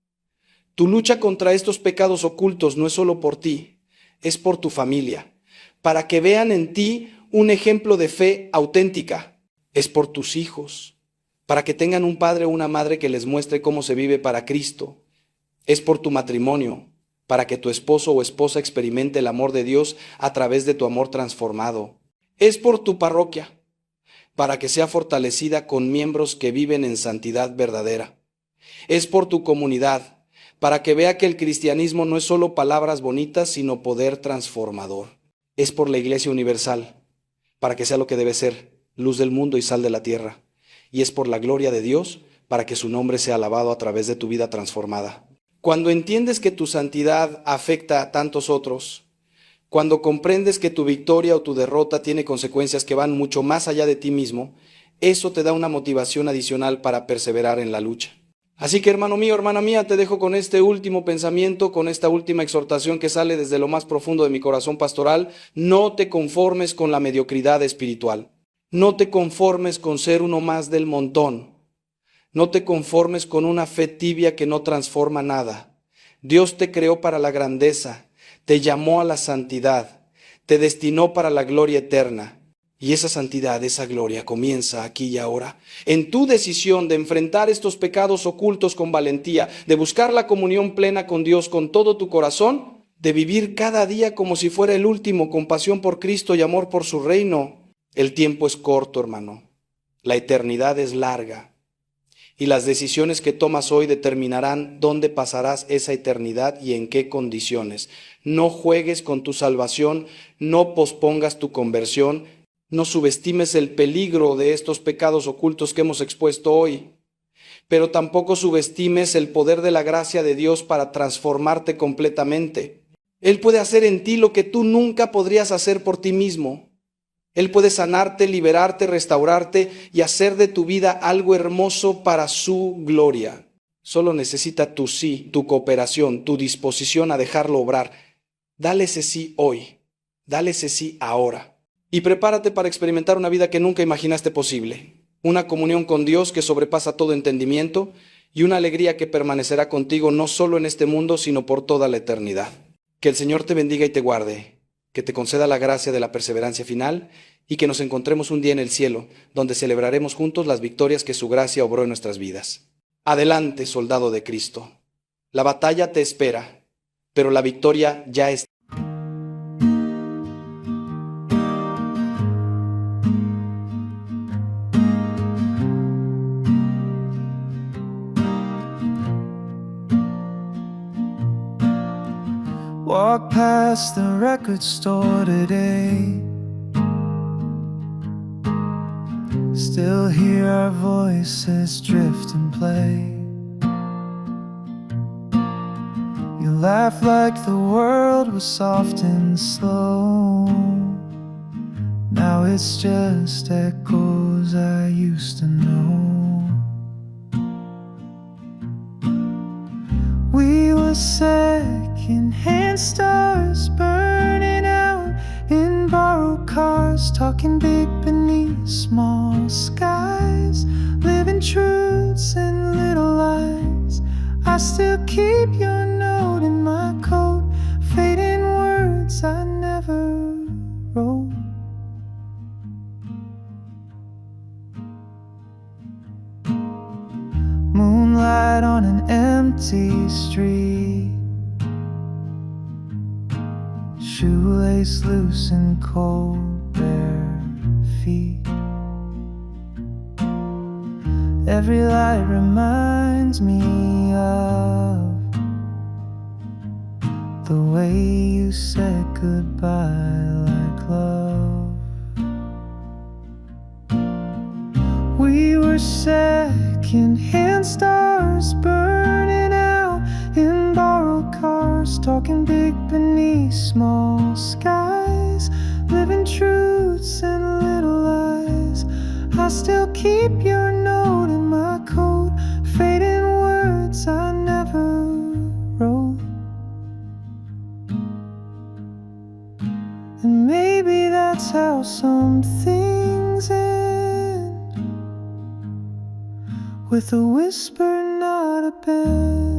Tu lucha contra estos pecados ocultos no es solo por ti, es por tu familia, para que vean en ti un ejemplo de fe auténtica. Es por tus hijos, para que tengan un padre o una madre que les muestre cómo se vive para Cristo. Es por tu matrimonio, para que tu esposo o esposa experimente el amor de Dios a través de tu amor transformado. Es por tu parroquia, para que sea fortalecida con miembros que viven en santidad verdadera. Es por tu comunidad, para que vea que el cristianismo no es solo palabras bonitas, sino poder transformador. Es por la Iglesia Universal, para que sea lo que debe ser, luz del mundo y sal de la tierra. Y es por la gloria de Dios, para que su nombre sea alabado a través de tu vida transformada. Cuando entiendes que tu santidad afecta a tantos otros, cuando comprendes que tu victoria o tu derrota tiene consecuencias que van mucho más allá de ti mismo, eso te da una motivación adicional para perseverar en la lucha. Así que, hermano mío, hermana mía, te dejo con este último pensamiento, con esta última exhortación que sale desde lo más profundo de mi corazón pastoral. No te conformes con la mediocridad espiritual. No te conformes con ser uno más del montón. No te conformes con una fe tibia que no transforma nada. Dios te creó para la grandeza, te llamó a la santidad, te destinó para la gloria eterna. Y esa santidad, esa gloria comienza aquí y ahora, en tu decisión de enfrentar estos pecados ocultos con valentía, de buscar la comunión plena con Dios con todo tu corazón, de vivir cada día como si fuera el último, con pasión por Cristo y amor por su reino. El tiempo es corto, hermano. La eternidad es larga. Y las decisiones que tomas hoy determinarán dónde pasarás esa eternidad y en qué condiciones. No juegues con tu salvación, no pospongas tu conversión. No subestimes el peligro de estos pecados ocultos que hemos expuesto hoy, pero tampoco subestimes el poder de la gracia de Dios para transformarte completamente. Él puede hacer en ti lo que tú nunca podrías hacer por ti mismo. Él puede sanarte, liberarte, restaurarte y hacer de tu vida algo hermoso para su gloria. Solo necesita tu sí, tu cooperación, tu disposición a dejarlo obrar. Dale ese sí hoy, dale ese sí ahora. Y prepárate para experimentar una vida que nunca imaginaste posible, una comunión con Dios que sobrepasa todo entendimiento y una alegría que permanecerá contigo no solo en este mundo, sino por toda la eternidad. Que el Señor te bendiga y te guarde, que te conceda la gracia de la perseverancia final y que nos encontremos un día en el cielo, donde celebraremos juntos las victorias que su gracia obró en nuestras vidas. Adelante, soldado de Cristo. La batalla te espera, pero la victoria ya está. Walk past the record store today, still hear our voices drift and play. You laugh like the world was soft and slow. Now it's just echoes I used to know. We were second-hand stars burning out in borrowed cars, talking big beneath small skies, living truths and little lies. I still keep your note in my coat, fading words I never wrote. Moonlight on an empty street, shoelace loose and cold bare feet. Every light reminds me of the way you said goodbye like love. We were second-hand stars burning out in borrowed cars, talking big beneath small skies, living truths and little lies. I still keep your note in my coat, fading words I never wrote. And maybe that's how some things end, with a whisper, not a bend.